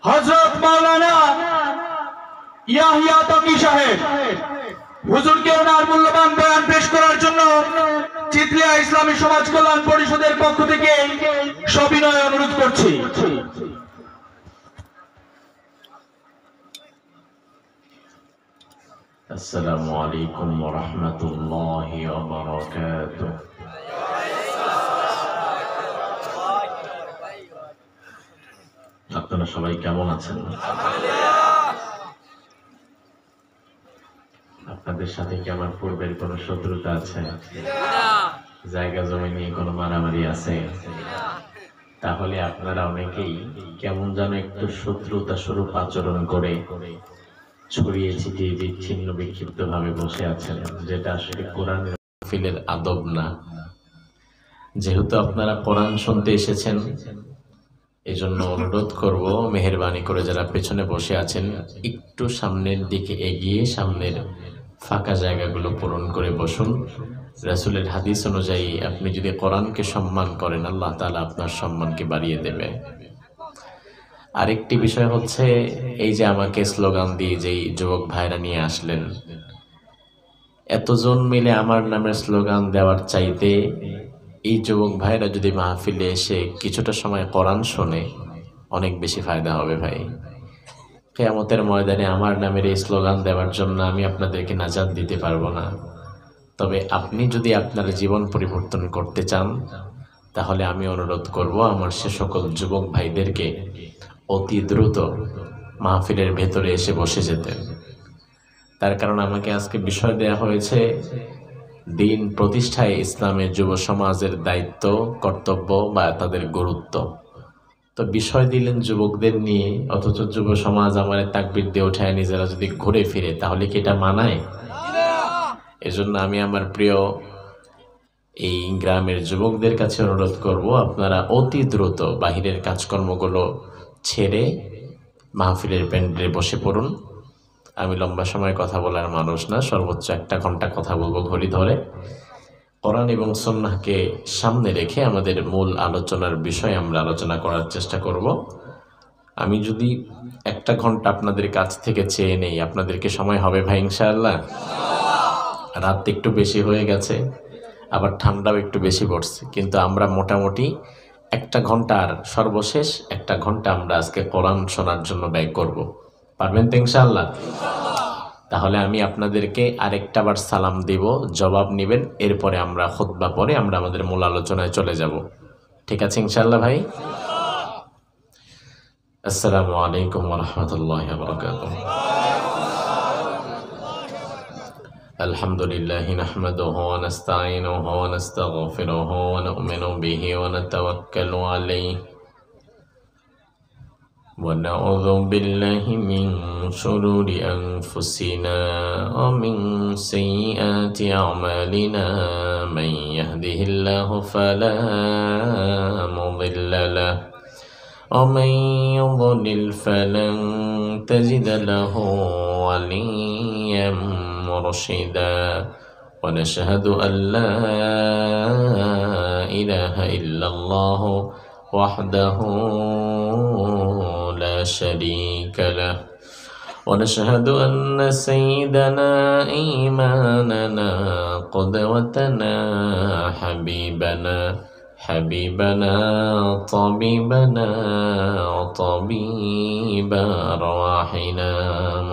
হযরত মাওলানা ইয়াহিয়া তাকি সাহেব হুজুরকে ওনার মূল্যবান বয়ান পেশ করার জন্য চিতলিয়া ইসলামী সমাজ কল্যাণ পরিষদের পক্ষ থেকে সবিনয় অনুরোধ করছি। আসসালামু আলাইকুম ওয়া রাহমাতুল্লাহি ওয়া বারাকাতুহু। আপনারা সবাই কেমন আছেন? আপনাদের সাথে কি আমার পূর্বের কোনো শত্রুতা আছে? জায়গা জমি নিয়ে কোনো মারামারি আছে? তাহলে আপনারা অনেকেই কেমন যেন একটু শত্রুতা স্বরূপ আচরণ করে ছড়িয়ে ছিটিয়ে বিচ্ছিন্ন বিক্ষিপ্ত ভাবে বসে আছেন, যেটা আসলে কোরআনের মাহফিলের আদব না। যেহেতু আপনারা কোরআন শুনতে এসেছেন, এজন্য অনুরোধ করব, মেহেরবানি করে যারা পেছনে বসে আছেন একটু সামনের দিকে এগিয়ে সামনের ফাঁকা জায়গাগুলো পূরণ করে বসুন। রাসূলের হাদিস অনুযায়ী আপনি যদি কোরআনকে সম্মান করেন, আল্লাহ তাআলা আপনার সম্মানকে বাড়িয়ে দেবে। আরেকটি বিষয় হচ্ছে, এই যে আমাকে স্লোগান দিয়ে যেই যুবক ভাইরা নিয়ে আসলেন, এতজন মিলে আমার নামের স্লোগান দেওয়ার চাইতে এই যুবক ভাইরা যদি মাহফিলে এসে কিছুটা সময় কোরআন শোনে, অনেক বেশি ফায়দা হবে ভাই। কিয়ামতের ময়দানে আমার নামের এই স্লোগান দেওয়ার জন্য আমি আপনাদেরকে নাজাত দিতে পারবো না। তবে আপনি যদি আপনার জীবন পরিবর্তন করতে চান, তাহলে আমি অনুরোধ করব আমার সে সকল যুবক ভাইদেরকে অতি দ্রুত মাহফিলের ভেতরে এসে বসে যেতেন। তার কারণ আমাকে আজকে বিষয় দেয়া হয়েছে দিন প্রতিষ্ঠায় ইসলামের যুব সমাজের দায়িত্ব, কর্তব্য বা তাদের গুরুত্ব। তো বিষয় দিলেন যুবকদের নিয়ে, অথচ যুব সমাজ আমার তাকবীর দিয়ে ওঠায় নিজেরা যদি ঘুরে ফিরে, তাহলে কি এটা মানায়? এজন্য আমি আমার প্রিয় এই গ্রামের যুবকদের কাছে অনুরোধ করব, আপনারা অতি দ্রুত বাহিরের কাজকর্মগুলো ছেড়ে মাহফিলের প্যান্ডেলে বসে পড়ুন। আমি লম্বা সময় কথা বলার মানুষ না, সর্বোচ্চ 1 ঘন্টা কথা বলবো ঘড়ি ধরে। কোরআন এবং সুন্নাহকে সামনে রেখে আমাদের মূল আলোচনার বিষয় আমরা আলোচনা করার চেষ্টা করব। আমি যদি 1 ঘন্টা আপনাদের কাছ থেকে চেয়ে নেই, আপনাদেরকে সময় হবে ভাই ইনশাআল্লাহ? রাত একটু বেশি হয়ে গেছে, আবার ঠান্ডাও একটু বেশি পড়ছে, কিন্তু আমরা মোটামুটি 1 ঘন্টা আর সর্বশেষ 1 ঘন্টা আমরা আজকে কোরআন শোনার জন্য ব্যয় করব। পারবেন তো ইনশাআল্লাহ? তাহলে আমি আপনাদেরকে আরেকটা বার সালাম দিব, জবাব নেবেন, এরপরে আমরা খুতবা পরে আমরা আমাদের মূল আলোচনায় চলে যাব। ঠিক আছে ইনশাআল্লাহ ভাই? আসসালামু আলাইকুম ওয়া রাহমাতুল্লাহি ওয়া বারাকাতুহু। আলহামদুলিল্লাহি নাহমাদুহু ওয়া নাস্তাঈনুহু ওয়া নাস্তাগফিরুহু ওয়া নু'মিনু বিহি ওয়া নাতাওয়াক্কালু আলাইহি ونعوذ بالله من شرور أنفسنا ومن سيئات أعمالنا من يهده الله فلا مضل له ومن يضلل فلن تجد له وليا مرشدا ونشهد أن لا إله إلا الله وحده لا شريك له ونشهد أن سيدنا إيماننا قدوتنا حبيبنا طبيبنا وطبيب أرواحنا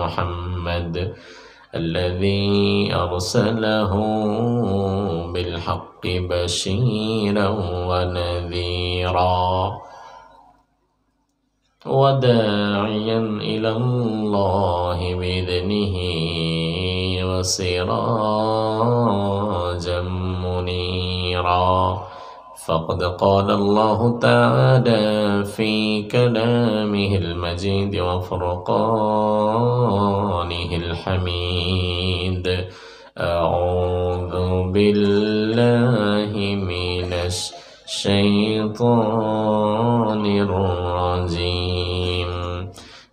محمد الذي أرسله بالحق بشيرا ونذيرا وداعيا إلى الله بإذنه وسراجا منيرا فقد قال الله تعالى في كلامه المجيد وفرقانه الحميد أعوذ بالله من الشيطان الرجيم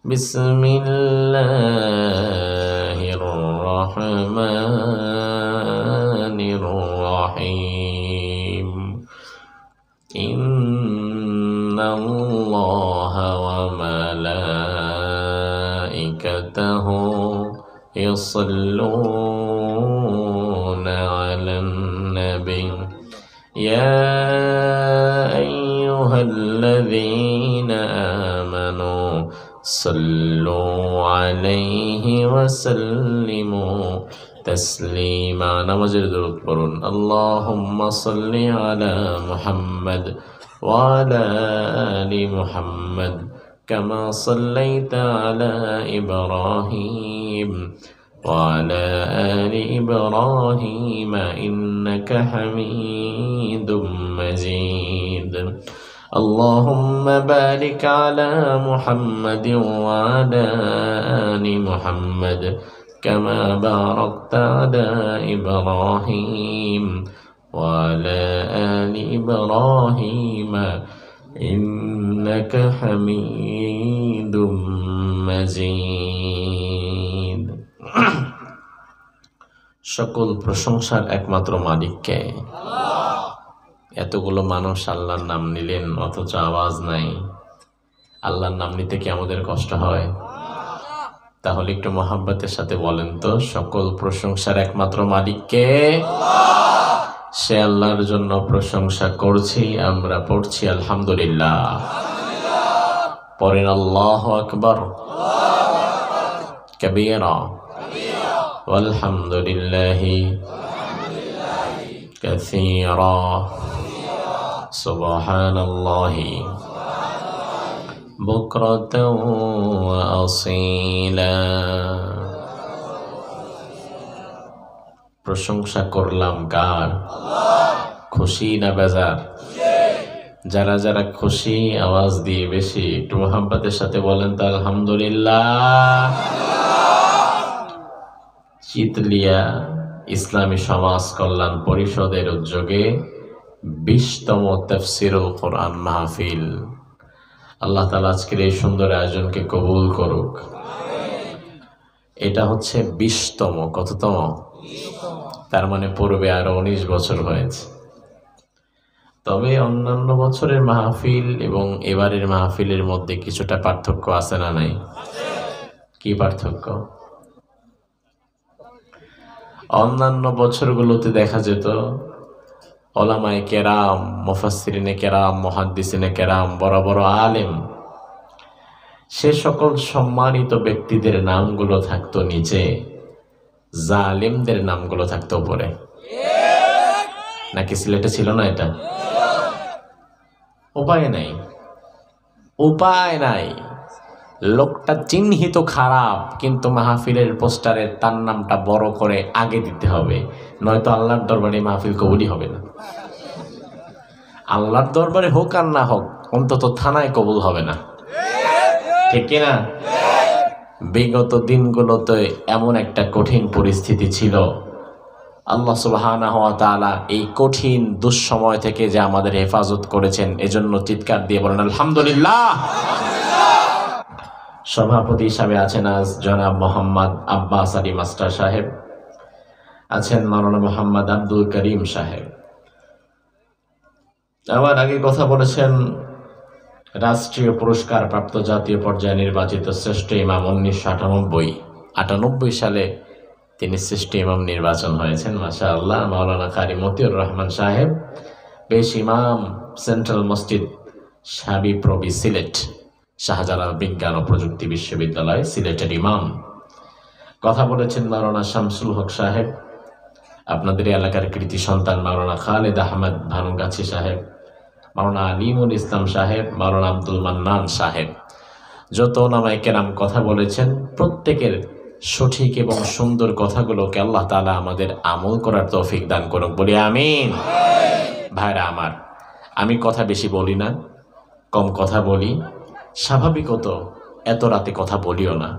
بسم الله الرحمن الرحيم إن الله وملائكته يصلون على النبي يا أيها الذين آمنوا صلوا عليه وسلموا تسليما نمازের দরুদ পড়ুন اللهم صل على محمد وعلى آل محمد كما صليت على إبراهيم وعلى آل إبراهيم إنك حميد مجيد اللهم بارك على محمد وعلى آل محمد كما باركت على إبراهيم وعلى آل إبراهيم إنك حميد مجيد সকল প্রশংসার একমাত্র মালিককে। এতগুলো মানুষ আল্লাহর নাম নিলেন অথচ আওয়াজ নাই। আল্লাহর নাম নিতে কি আমাদের কষ্ট হয়? তাহলে একটু মহাব্বতের সাথে বলেন তো, সকল প্রশংসার একমাত্র মালিককে। সে আল্লাহর জন্য প্রশংসা করছি, আমরা পড়ছি আলহামদুলিল্লাহ। পড়েন আল্লাহু আকবার কাবীরা ওয়ালহামদুলিল্লাহি কাসীরা সুবহানাল্লাহি বুকরাতাও ওয়া আসীলা। প্রশংসা করলাম কার? খুশি না বেজার? যারা যারা খুশি আওয়াজ দিয়ে বেশি একটু মোহাব্বতের সাথে বলেন তো আলহামদুলিল্লাহ। চিতলিয়া ইসলামী সমাজ কল্যাণ পরিষদের উদ্যোগে 20তম তাফসীরুল কোরআন মাহফিল। আল্লাহ তাআলা আজকের এই সুন্দর আয়োজনকে কবুল করুক। এটা হচ্ছে 20তম। কততম? তার মানে পূর্বে আরো 19 বছর হয়েছে। তবে অন্যান্য বছরের মাহফিল এবং এবারের মাহফিলের মধ্যে কিছুটা পার্থক্য আছে না নাই? কি পার্থক্য? অন্যান্য বছরগুলোতে দেখা যেত ওলামায়ে কেরাম, মুফাসসিরিনে কেরাম, মুহাদ্দিসিনে কেরাম, বড় বড় আলেম, সে সকল সম্মানিত ব্যক্তিদের নামগুলো থাকতো নিচে, জালেমদের নামগুলো থাকতো উপরে। নাকি সিলেটে ছিল না এটা? উপায় নাই, উপায় নাই। লোকটা চিহ্নিত খারাপ, কিন্তু মাহফিলের পোস্টারে তার নামটা বড় করে আগে দিতে হবে, নয়তো আল্লাহর দরবারে মাহফিল কবুলই হবে না। আল্লাহর দরবারে হোক আর না হোক, অন্তত থানায় কবুল হবে না। ঠিক কিনা? বিগত দিনগুলোতে এমন একটা কঠিন পরিস্থিতি ছিল, আল্লাহ সুবহানাহু ওয়া তাআলা এই কঠিন দুঃসময় থেকে যে আমাদের হেফাজত করেছেন, এজন্য চিৎকার দিয়ে বলেন আলহামদুলিল্লাহ। সভাপতি হিসাবে আছেন আজ জনাব মোহাম্মদ আব্বাস আলী মাস্টার সাহেব, আছেন মাওলানা মোহাম্মদ আব্দুল করিম সাহেব। আমার আগে কথা বলেছেন রাষ্ট্রীয় পুরস্কার প্রাপ্ত জাতীয় পর্যায়ে নির্বাচিত শ্রেষ্ঠ ইমাম 1998 সালে তিনি শ্রেষ্ঠ ইমাম নির্বাচন হয়েছেন। মাশাআল্লাহ। মাওলানা কারি মতিউর রহমান সাহেব, পেশ ইমাম, সেন্ট্রাল মসজিদ সাবিপ্রবি সিলেট, শাহজালাল বিজ্ঞান ও প্রযুক্তি বিশ্ববিদ্যালয় সিলেটের ইমাম। কথা বলেছেন মাওলানা শামসুল হক সাহেব, আপনাদের এলাকার কৃতি সন্তান মাওলানা খালেদ আহমদ ভানুগাছি সাহেব, মাওলানা আলিমুল ইসলাম সাহেব, মাওলানা আব্দুল মান্নান সাহেব। যত ওলামায়ে কেরাম কথা বলেছেন, প্রত্যেকের সঠিক এবং সুন্দর কথাগুলোকে আল্লাহ তাআলা আমাদের আমল করার তৌফিক দান করুক, বলি আমিন। ভাইরা আমার, আমি কথা বেশি বলি না, কম কথা বলি। স্বাভাবিকত এত রাতে কথা বলিও না।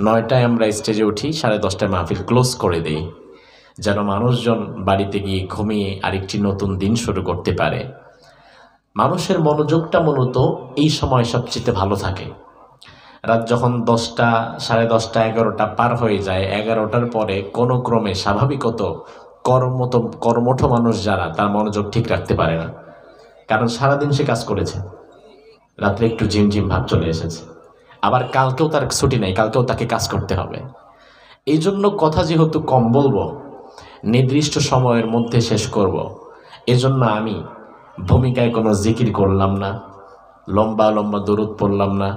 9টায় আমরা স্টেজে উঠি, 10:30টায় মাহফিল ক্লোজ করে দিই, যেন মানুষজন বাড়িতে গিয়ে ঘুমিয়ে আরেকটি নতুন দিন শুরু করতে পারে। মানুষের মনোযোগটা মূলত এই সময় সবচেয়ে ভালো থাকে। রাত যখন 10টা, 10:30, 11টা পার হয়ে যায়, 11টার পরে কোনো ক্রমে স্বাভাবিকত কর্মঠ মানুষ যারা, তার মনোযোগ ঠিক রাখতে পারে না, কারণ সারাদিন সে কাজ করেছে। রাত্রে একটু ঝিমঝিম ভাব চলে এসেছে, আবার কালকেও তার ছুটি নাই, কালকেও তাকে কাজ করতে হবে। এই জন্য কথা যেহেতু কম বলবো, নির্দিষ্ট সময়ের মধ্যে শেষ করব, এজন্য আমি ভূমিকায় কোনো জিকির করলাম না, লম্বা লম্বা দরুদ পড়লাম না,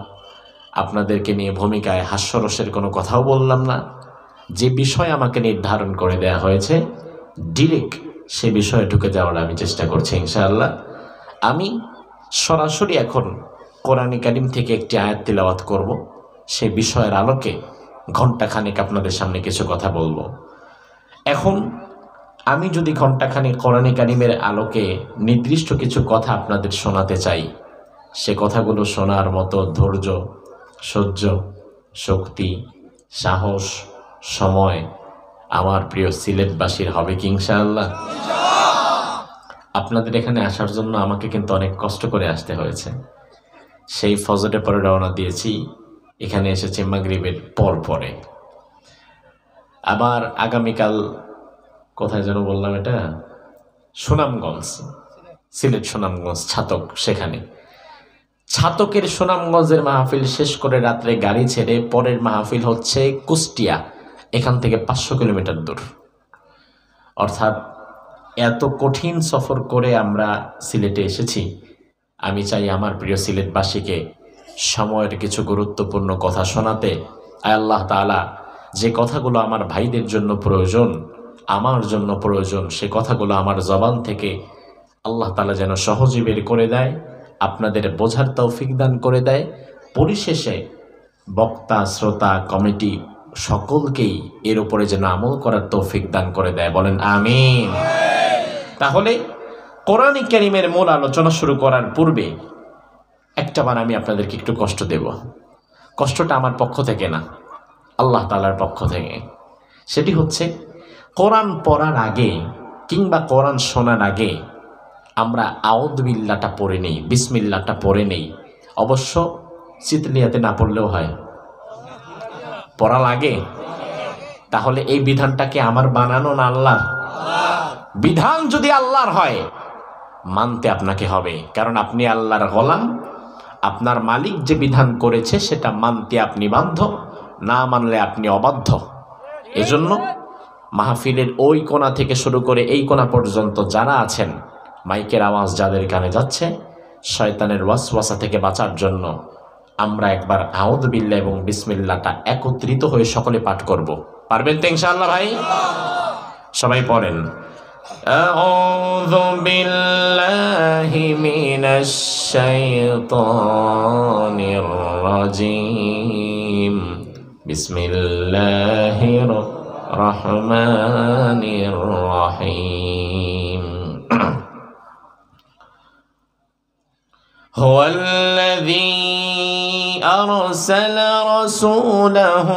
আপনাদেরকে নিয়ে ভূমিকায় হাস্যরসের কোনো কথাও বললাম না। যে বিষয় আমাকে নির্ধারণ করে দেয়া হয়েছে ডিরেক্ট সে বিষয়ে ঢুকে যাওয়ার আমি চেষ্টা করছি ইনশাআল্লাহ। আমি সরাসরি এখন কোরআন কারীম থেকে একটি আয়াত তিলাওয়াত করব, সে বিষয়ের আলোকে ঘণ্টাখানেক আপনাদের সামনে কিছু কথা বলবো। এখন আমি যদি ঘণ্টাখানেক কোরআন কারীমের আলোকে নির্দিষ্ট কিছু কথা আপনাদের শোনাতে চাই, সে কথাগুলো শোনার মতো ধৈর্য, সহ্য, শক্তি, সাহস, সময় আমার প্রিয় সিলেটবাসীর হবে কি ইনশাআল্লাহ? আপনাদের এখানে আসার জন্য আমাকে কিন্তু অনেক কষ্ট করে আসতে হয়েছে। সেই ফজরে পরে রওনা দিয়েছি, এখানে এসেছি মাগরিবের পরে। আবার আগামীকাল কোথায় যেন বললাম, এটা সুনামগঞ্জ, সিলেট সুনামগঞ্জ ছাতক, সেখানে ছাতকের সুনামগঞ্জের মাহফিল শেষ করে রাত্রে গাড়ি ছেড়ে পরের মাহফিল হচ্ছে কুষ্টিয়া, এখান থেকে 500 কিলোমিটার দূর। অর্থাৎ এত কঠিন সফর করে আমরা সিলেটে এসেছি। আমি চাই আমার প্রিয় সিলেটবাসীকে সময়ের কিছু গুরুত্বপূর্ণ কথা শোনাতে। আল্লাহ তাআলা যে কথাগুলো আমার ভাইদের জন্য প্রয়োজন, আমার জন্য প্রয়োজন, সে কথাগুলো আমার জবান থেকে আল্লাহ তাআলা যেন সহজে বের করে দেয়, আপনাদের বোঝার তৌফিক দান করে দেয়। পরিশেষে বক্তা, শ্রোতা, কমিটি সকলকেই এর উপরে যেন আমল করার তৌফিক দান করে দেয়, বলেন আমিন। তাহলে কোরআন কারীমের মূল আলোচনা শুরু করার পূর্বে একটাবার আমি আপনাদেরকে একটু কষ্ট দেব। কষ্টটা আমার পক্ষ থেকে না, আল্লাহ তাআলার পক্ষ থেকে। সেটি হচ্ছে কোরআন পড়ার আগে কিংবা কোরআন শোনার আগে আমরা আউযু বিল্লাহটা পড়ে নেই, বিসমিল্লাহটা পড়ে নেই। অবশ্য চিতলিয়াতে না পড়লেও হয়, পড়া লাগে। তাহলে এই বিধানটা কি আমার বানানো না আল্লাহর? বিধান যদি আল্লাহর হয় মানতে আপনাকে হবে, কারণ আপনি আল্লাহর গোলাম। আপনার মালিক যে বিধান করেছে সেটা মানতে আপনি বাধ্য, না মানলে আপনি অবাধ্য। এজন্য মাহফিলের ওই কোণা থেকে শুরু করে এই কোণা পর্যন্ত যারা আছেন, মাইকের আওয়াজ যাদের কানে যাচ্ছে, শয়তানের ওয়াসওয়াসা থেকে বাঁচার জন্য আমরা একবার আউযু বিল্লাহ এবং বিসমিল্লাহটা একত্রিত হয়ে সকলে পাঠ করব। পারবেন তো ইনশাআল্লাহ ভাই? সবাই পড়েন, আউযু বিল্লাহি মিনাশ শাইতানির রাজিম, বিসমিল্লাহির রহমানির রহিম। هو الذي أرسل رسوله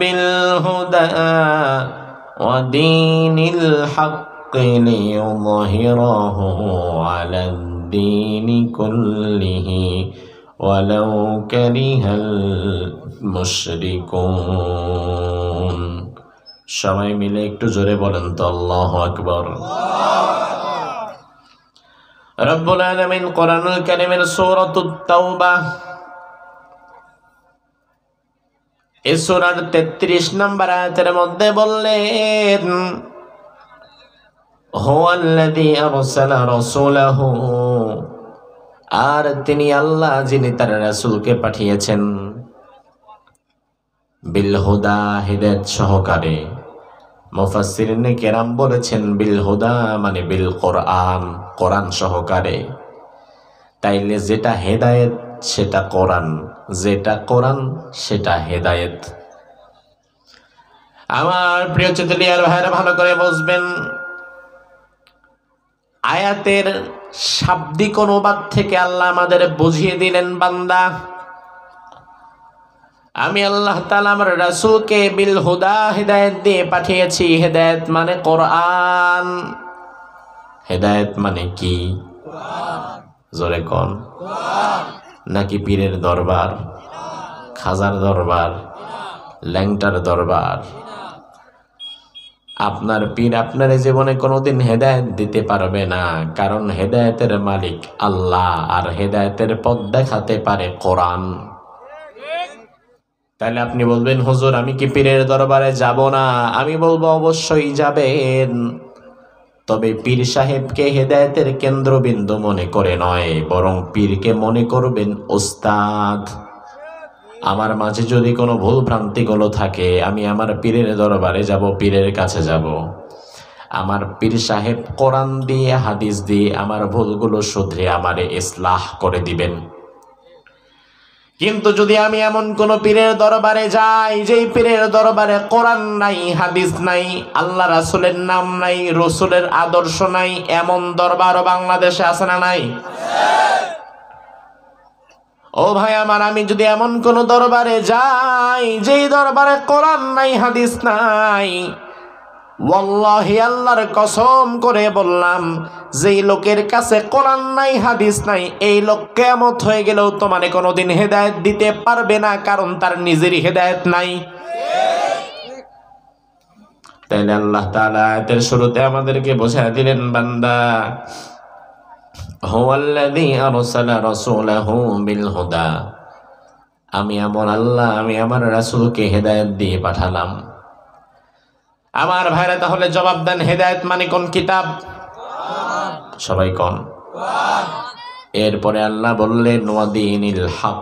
بالهدى ودين الحق ليظهره على الدين كله ولو كره المشركون। সবাই মিলে একটু জোরে বলেন তো আল্লাহু আকবার। রব্বুল আলামিন কোরআনুল কারীমের সূরাতুত তাওবা এই সূরার 33 নম্বর আয়াতের মধ্যে বললেন, হুয়াল্লাযী আরসালা রাসূলাহু, আর তিনি আল্লাহ যিনি তার রাসূলকে পাঠিয়েছেন, বিল হুদা, হিদায়াত সহকারে। মুফাসসিরিনে কেরাম বলেছেন বিল হুদা মানে বিল কোরআন, কোরআন সহকারে। তাইলে যেটা হেদায়েত সেটা কোরআন, যেটা কোরআন সেটা হেদায়েত। আমার প্রিয় চিতলিয়ার ভাইরা ভালো করে বুঝবেন, আয়াতের শাব্দিক অনুবাদ থেকে আল্লাহ আমাদের বুঝিয়ে দিলেন, বান্দা আমি আল্লাহ তাআলা আমার রাসূলকে বিল হুদা, হিদায়াত দিয়ে পাঠিয়েছি। হেদায়েত মানে কোরআন। হেদায়েত মানে কি? জোরে কোন? নাকি পীরের দরবার, খাজার দরবার, ল্যাংটার দরবার? আপনার পীর আপনার জীবনে কোনোদিন হেদায়েত দিতে পারবে না, কারণ হেদায়েতের মালিক আল্লাহ, আর হেদায়েতের পথ দেখাতে পারে কোরআন। তাহলে আপনি বলবেন, হুজুর আমি কি পীরের দরবারে যাব না? আমি বলবো অবশ্যই যাবেন, তবে পীর সাহেবকে হেদায়েতের কেন্দ্রবিন্দু মনে করে নয়, বরং পীরকে মনে করবেন ওস্তাদ। আমার মাঝে যদি কোনো ভুল ভ্রান্তিগুলো থাকে, আমি আমার পীরের দরবারে যাব, পীরের কাছে যাব। আমার পীর সাহেব কোরআন দিয়ে হাদিস দিয়ে আমার ভুলগুলো শুধরে আমারে ইসলাহ করে দিবেন। কিন্তু যদি আমি এমন কোন পীরের দরবারে যাই, যেই পীরের দরবারে কোরআন নাই, হাদিস নাই, আল্লাহ রাসূলের নাম নাই, রসুলের আদর্শ নাই, এমন দরবারও বাংলাদেশে আছে না নাই? ও ভাই আমার, আমি যদি এমন কোন দরবারে যাই যেই দরবারে কোরআন নাই, হাদিস নাই, ওয়াল্লাহি আল্লাহর কসম করে বললাম, যেই লোকের কাছে কোরআন নাই, হাদিস নাই, এই লোক কিয়ামত হয়ে গেলেও তোমারে কোনোদিন হেদায়েত দিতে পারবে না, কারণ তার নিজেরই হেদায়েত নাই। তাইলে আল্লাহ তাআলা আয়াতের শুরুতে আমাদেরকে বোঝায় দিলেন, বান্দা হুয়াল্লাযী আরসালা রাসূলাহু বিল হুদা, আমি আমার আল্লাহ, আমি আমার রাসূলকে হেদায়েত দিয়ে পাঠালাম। আমার ভাইরা তাহলে জবাব দেন, হেদায়েত মানে কোন কিতাব? সবাই কোন? এরপরে আল্লাহ বললেন ওয়াদিনিল হক,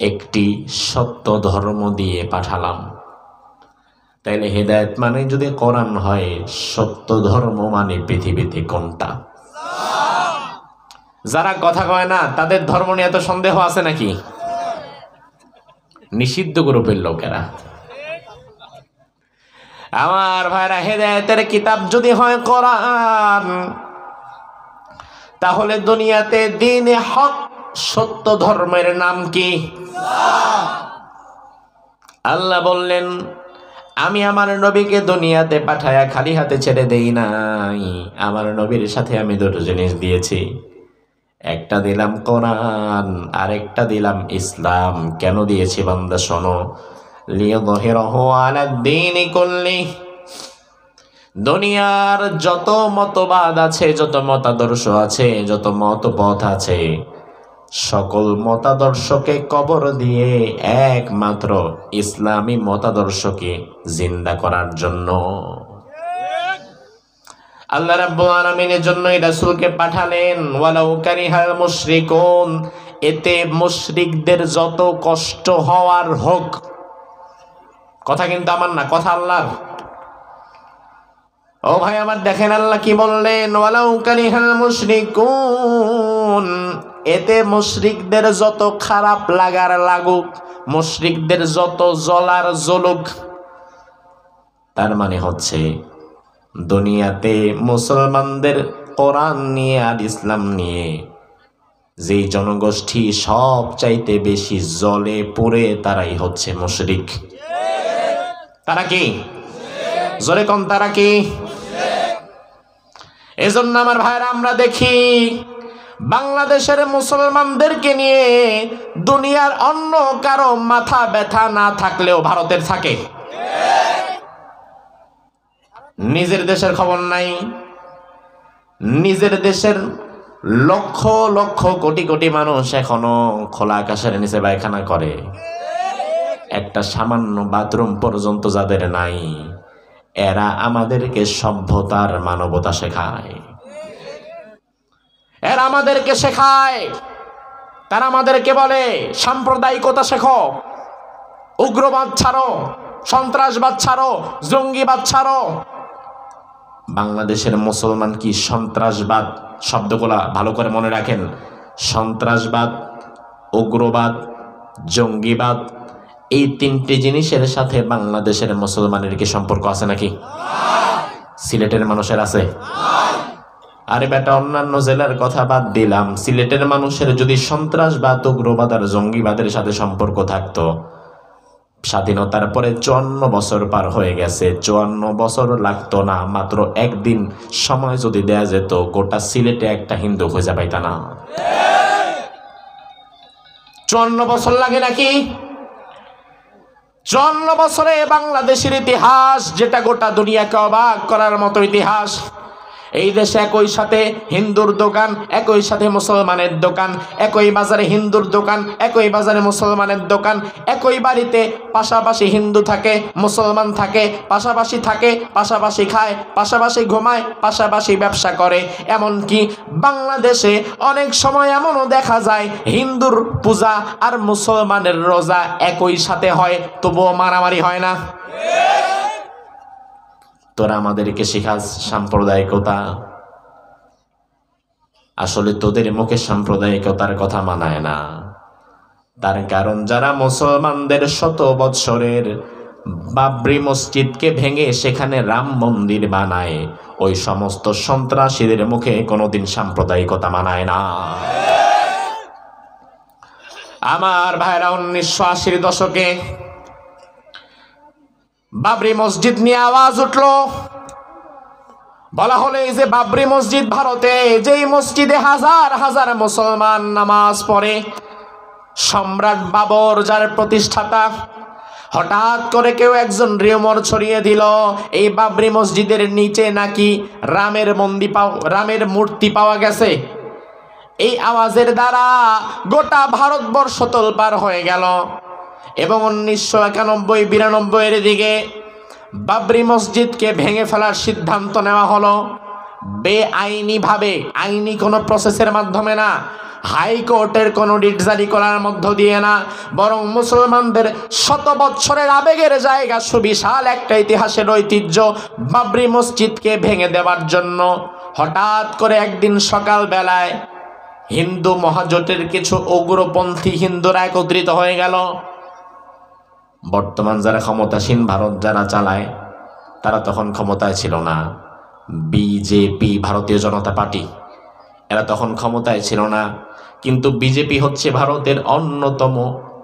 একটি সত্য ধর্ম দিয়ে পাঠালাম। তাইলে হেদায়েত মানে যদি কোরআন হয়, সত্য ধর্ম মানে পৃথিবীতে কোনটা? যারা কথা কয় না তাদের ধর্ম নিয়ে এত সন্দেহ আছে নাকি? নিষিদ্ধ গ্রুপের লোকেরা। আমার ভাইরা, হেদায়েতের কিতাব যদি হয় কোরআন, তাহলে দুনিয়াতে দ্বীনে হক, সত্য ধর্মের নাম কি? আল্লাহ বললেন, আমি আমার নবীকে দুনিয়াতে পাঠায়া খালি হাতে ছেড়ে দেই নাই। আমার নবীর সাথে আমি দুটো জিনিস দিয়েছি, একটা দিলাম কোরআন, আরেকটা দিলাম ইসলাম। কেন দিয়েছি বান্দা শোনো, লিয়াযহিরাহু আলাদ-দীনি কুল্লি, দুনিয়ার যত মতবাদ আছে, যত মতাদর্শ আছে, যত মতপথ আছে, সকল মতাদর্শকে কবর দিয়ে একমাত্র ইসলামী মতাদর্শকে জিন্দা করার জন্য আল্লাহ রাব্বুল আলামিনের জন্য এই রাসূলকে পাঠালেন। ওয়ালাউ কারিহাল মুশরিকুন, এতে মুশরিকদের যত কষ্ট হওয়ার হোক। কথা কিন্তু আমার না, কথা আল্লাহর। ও ভাই আমার, দেখেন আল্লাহ কি বললেন, ওয়ালাউ কারিহাল মুশরিকুন, এতে মুশরিকদের যত খারাপ লাগার লাগুক, মুশরিকদের যত জ্বলার জ্বলুক। তার মানে হচ্ছে দুনিয়াতে মুসলমানদের কোরআন নিয়ে আর ইসলাম নিয়ে যেই জনগোষ্ঠী সব চাইতে বেশি জ্বলে পুড়ে, তারাই হচ্ছে মুশরিক। তারা কি? জোরে কোন, তারা কি? এজন্য আমার ভাইরা, আমরা দেখি বাংলাদেশের মুসলমানদেরকে নিয়ে দুনিয়ার অন্য কারো মাথা ব্যথা না থাকলেও ভারতের থাকে। নিজের দেশের খবর নাই, নিজের দেশের লক্ষ লক্ষ কোটি কোটি মানুষ এখনো খোলা আকাশের নিচে পায়খানা করে, একটা সামান্য বাথরুম পর্যন্ত যাদের নাই, এরা আমাদেরকে সভ্যতার মানবতা শেখায়। এরা আমাদেরকে শেখায়, তারা আমাদেরকে বলে সাম্প্রদায়িকতা শেখো, উগ্রবাদ ছাড়ো, সন্ত্রাসবাদ ছাড়ো, জঙ্গিবাদ ছাড়ো। বাংলাদেশের মুসলমান কি সন্ত্রাসবাদ, শব্দগুলা ভালো করে মনে রাখেন, সন্ত্রাসবাদ, উগ্রবাদ, জঙ্গিবাদ, এই তিনটি জিনিসের সাথে বাংলাদেশের মুসলমানের কি সম্পর্ক আছে নাকি? সিলেটের মানুষের আছে? আরে বেটা, অন্যান্য জেলার কথা বাদ দিলাম, সিলেটের মানুষের যদি সন্ত্রাসবাদ, উগ্রবাদ আর জঙ্গিবাদের সাথে সম্পর্ক থাকতো, স্বাধীনতার পরে 54 বছর পার হয়ে গেছে, 54 বছর লাগতো না, মাত্র একদিন সময় যদি দেয়া যেত, গোটা সিলেটে একটা হিন্দু খুঁজে পাইতা না। 54 বছর লাগে নাকি? 54 বছরে বাংলাদেশের ইতিহাস, যেটা গোটা দুনিয়াকে অবাক করার মতো ইতিহাস। এই দেশে একই সাথে হিন্দুর দোকান, একই সাথে মুসলমানের দোকান, একই বাজারে হিন্দুর দোকান, একই বাজারে মুসলমানের দোকান, একই বাড়িতে পাশাপাশি হিন্দু থাকে, মুসলমান থাকে, পাশাপাশি থাকে, পাশাপাশি খায়, পাশাপাশি ঘুমায়, পাশাপাশি ব্যবসা করে। এমনকি বাংলাদেশে অনেক সময় এমনও দেখা যায় হিন্দুর পূজা আর মুসলমানের রোজা একই সাথে হয়, তবুও মারামারি হয় না। তোরা আমাদেরকে শিখাস সাম্প্রদায়িকতা, আসলে তোদের মুখে সাম্প্রদায়িকতার কথা মানায় না। তার কারণ যারা মুসলমানদের 100 বৎসরের বাবরি মসজিদকে ভেঙে সেখানে রাম মন্দির বানায়, ওই সমস্ত সন্ত্রাসীদের মুখে কোনোদিন সাম্প্রদায়িকতা মানায় না। আমার ভাইরা, 1980-র দশকে বাবরি মসজিদ নিয়ে আওয়াজ উঠলো। বলা হলো এই যে বাবরি মসজিদ ভারতে, যেই মসজিদে হাজার হাজার মুসলমান নামাজ পড়ে, সম্রাট বাবর যার প্রতিষ্ঠাতা, হঠাৎ করে কেউ একজন রিউমার ছড়িয়ে দিল এই বাবরি মসজিদের নিচে নাকি রামের মূর্তি পাওয়া গেছে। এই আওয়াজের দ্বারা গোটা ভারতবর্ষ তোলপাড় হয়ে গেল এবং 1991-92-এর দিকে বাবরি মসজিদকে ভেঙে ফেলার সিদ্ধান্ত নেওয়া হলো। বেআইনিভাবে, আইনি কোনো প্রসেসের মাধ্যমে না, হাইকোর্টের কোনো রিট জারি করার মধ্য দিয়ে না, বরং মুসলমানদের 100 বৎসরের আবেগের জায়গা, সুবিশাল একটা ইতিহাসের ঐতিহ্য বাবরি মসজিদকে ভেঙে দেওয়ার জন্য হঠাৎ করে একদিন সকাল বেলায় হিন্দু মহাজোটের কিছু উগ্রপন্থী হিন্দুরা একত্রিত হয়ে গেল। বর্তমান যারা ক্ষমতাসীন, ভারত যারা চালায়, তারা তখন ক্ষমতায় ছিল না। বিজেপি, ভারতীয় জনতা পার্টি, এরা তখন ক্ষমতায় ছিল না। কিন্তু বিজেপি হচ্ছে ভারতের অন্যতম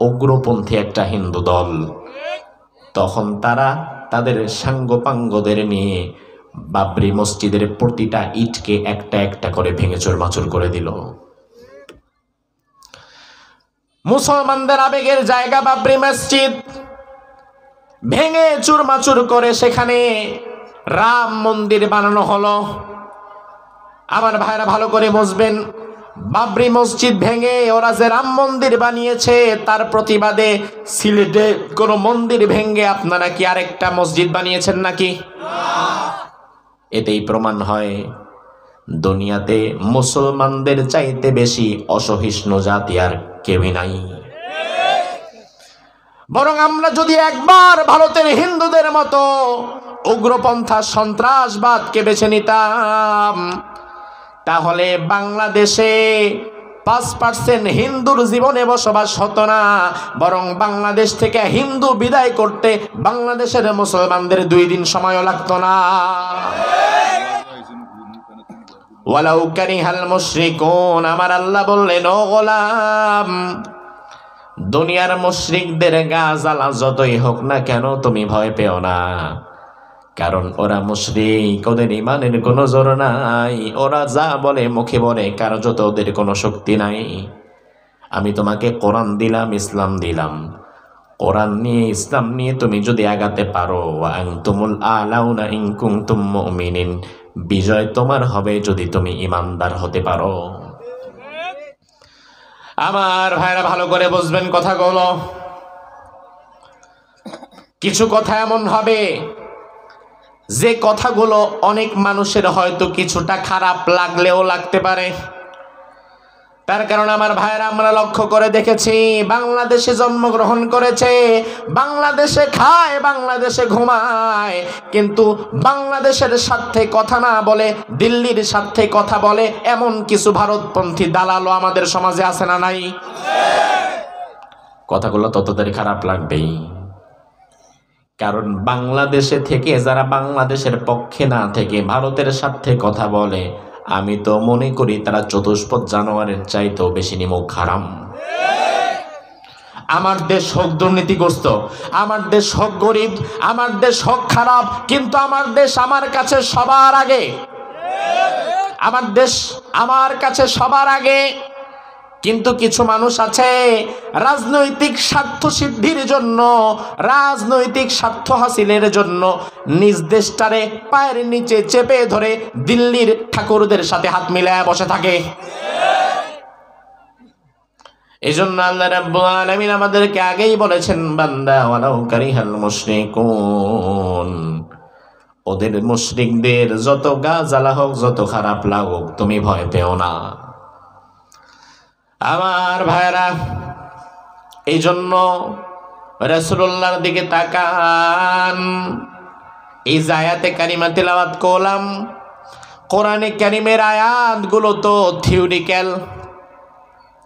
উগ্রপন্থী একটা হিন্দু দল। তখন তারা তাদের সাঙ্গপাঙ্গদের নিয়ে বাবরি মসজিদের প্রতিটা ইটকে একটা একটা করে ভেঙে চুরমাচুর করে দিল। মুসলমানদের আবেগের জায়গা বাবরি মসজিদ ভেঙে চুরমাচুর করে সেখানে রাম মন্দির বানানো হলো। আমার ভাইরা ভালো করে বুঝবেন, বাবরি মসজিদ ভেঙে ওরা যে রাম মন্দির বানিয়েছে, তার প্রতিবাদে সিলেটে কোনো মন্দির ভেঙে আপনারা কি আরেকটা মসজিদ বানিয়েছেন নাকি? এতেই প্রমাণ হয় দুনিয়াতে মুসলমানদের চাইতে বেশি অসহিষ্ণু জাতি আর কেউই নাই। বরং আমরা যদি একবার ভারতের হিন্দুদের মতো উগ্রপন্থা সন্ত্রাসবাদকে বেছে নিতাম, তাহলে বাংলাদেশে 5% হিন্দুর জীবনে বসবাস হতো না, বরং বাংলাদেশ থেকে হিন্দু বিদায় করতে বাংলাদেশের মুসলমানদের 2 দিন সময়ও লাগতো না। ওয়ালাউ কারিহাল মুশরিকুন, আমার আল্লাহ বললেন, ও গোলাম, দুনিয়ার মুশরিকদের গা জ্বালা যতই হোক না কেন তুমি ভয় পেও না, কারণ ওরা মুশরিক, ওদের ইমানের কোনো জোর নাই, ওরা যা বলে মুখে বলে, কার্যত ওদের কোনো শক্তি নাই। আমি তোমাকে কোরআন দিলাম, ইসলাম দিলাম, কোরআন নিয়ে ইসলাম নিয়ে তুমি যদি আগাতে পারো, ওয়া আনতুমুল আলাউনা ইন কুনতুম মুমিনিন, বিজয় তোমার হবে যদি তুমি ইমানদার হতে পারো। আমার ভাইরা ভালো করে বুঝবেন কথাগুলো। কিছু কথা এমন হবে যে কথাগুলো অনেক মানুষের হয়তো কিছুটা খারাপ লাগলেও লাগতে পারে। তার কারণ আমার ভাইরা, আমরা লক্ষ্য করে দেখেছি, বাংলাদেশে জন্মগ্রহণ করেছে, বাংলাদেশে খায়, বাংলাদেশে ঘুমায়, কিন্তু বাংলাদেশের স্বার্থে কথা না বলে দিল্লির স্বার্থে কথা বলে এমন কিছু ভারতপন্থী দালালও আমাদের সমাজে আছে না নাই? কথাগুলো ততদের খারাপ লাগবেই, কারণ বাংলাদেশে থেকে যারা বাংলাদেশের পক্ষে না থেকে ভারতের স্বার্থে কথা বলে, আমি তো মনে করি তারা চতুষ্পদ জানোয়ারের চাইতেও বেশি নিমুখ হারাম। আমার দেশ হোক দুর্নীতিগ্রস্ত, আমার দেশ হোক গরিব, আমার দেশ হোক খারাপ, কিন্তু আমার দেশ আমার কাছে সবার আগে। আমার দেশ আমার কাছে সবার আগে। কিন্তু কিছু মানুষ আছে রাজনৈতিক স্বার্থ সিদ্ধির জন্য, রাজনৈতিক স্বার্থ হাসিলের জন্য নিজ দেশটারে পায়ের নিচে চেপে ধরে দিল্লির ঠাকুরদের সাথে হাত মিলায় বসে থাকে। এই জন্য আল্লাহ রাব্বুল আলামিন আমাদেরকে আগেই বলেছেন, বান্দা ওয়ালাউ কারিহাল মুশরিকুন, ওদের মুশরিকদের যত গা জ্বালা হোক, যত খারাপ লাগুক, তুমি ভয় পেও না। আমার ভাইরা, এই জন্য রাসূলুল্লাহর দিকে তাকান। এই যে আয়াতে কারিমা তেলাওয়াত করলাম, কোরআনে কারিমের আয়াতগুলো তো থিওরিক্যাল,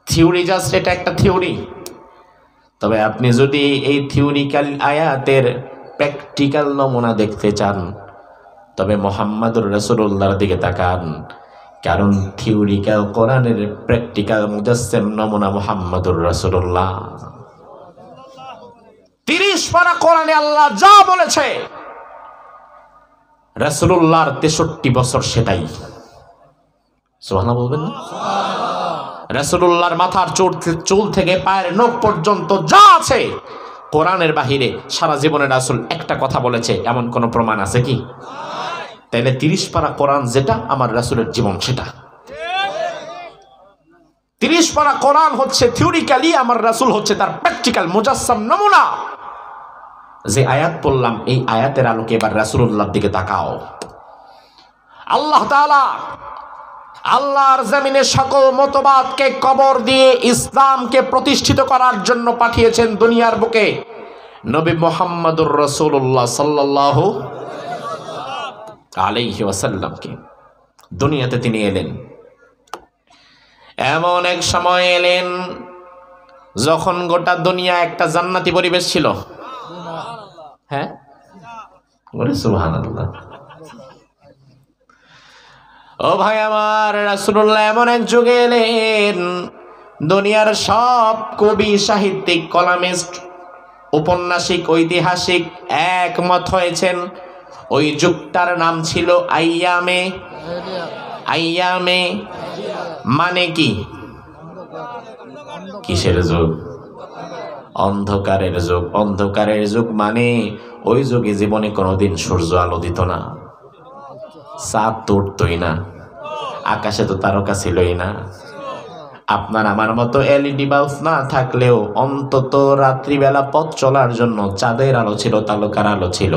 থিওরি জাস্ট, এটা একটা থিওরি। তবে আপনি যদি এই থিওরিক্যাল আয়াতের প্র্যাকটিক্যাল নমুনা দেখতে চান, তবে মুহাম্মদুর রাসূলুল্লাহর দিকে তাকান। কারণ থিওরিক্যাল কোরআনের প্র্যাকটিক্যাল মুজাসসিম নমুনা মুহাম্মদুর রাসূলুল্লাহ। 30 পারা কোরআনে আল্লাহ যা বলেছে, রাসূলুল্লাহর 63 বছর সেটাই। সুবহানাল্লাহ বলবেন না? রাসূলুল্লাহর মাথার চুল থেকে পায়ের নখ পর্যন্ত যা আছে কোরআনের বাহিরে সারা জীবনে রাসূল একটা কথা বলেছে, এমন কোন প্রমাণ আছে কি? তাইলে 30 পারা কোরআন যেটা, আমার রাসূলের জীবন সেটা। 30 পারা কোরআন হচ্ছে থিওরিক্যালি, আমার রাসূল হচ্ছে তার প্র্যাকটিক্যাল মুজাসসাম নমুনা। যে আয়াত পড়লাম, এই আয়াতের আলোকে এবার রাসূলুল্লাহর দিকে তাকাও। আল্লাহ তাআলা আল্লাহর জমিনে সকল মতবাদকে কবর দিয়ে ইসলামকে প্রতিষ্ঠিত করার জন্য পাঠিয়েছেন দুনিয়ার বুকে নবী মুহাম্মদুর রাসূলুল্লাহ সাল্লাল্লাহু আলাইহি ওয়াসাল্লামকে। দুনিয়াতে তিনি এলেন, এমন এক সময় এলেন যখন গোটা দুনিয়া একটা জান্নাতি পরিবেশ ছিল। হ্যাঁ, বলে সুবহানাল্লাহ। ও ভাই আমার, রাসূলুল্লাহ এমন এক যুগে এলেন, দুনিয়ার সব কবি, সাহিত্যিক, কলামিস্ট, উপন্যাসিক, ঐতিহাসিক একমত হয়েছেন ওই যুগটার নাম ছিল আইয়ামে। আইয়ামে মানে কি? কিসের যুগ? অন্ধকারের যুগ। অন্ধকারের যুগ মানে ওই যুগে জীবনে কোনোদিন সূর্য আলো দিত না, চাঁদ তো উঠতই না, আকাশে তো তারকা ছিলই না। আপনার আমার মতো এলইডি বাল্ব না থাকলেও অন্তত রাত্রিবেলা পথ চলার জন্য চাঁদের আলো ছিল, তারকার আলো ছিল,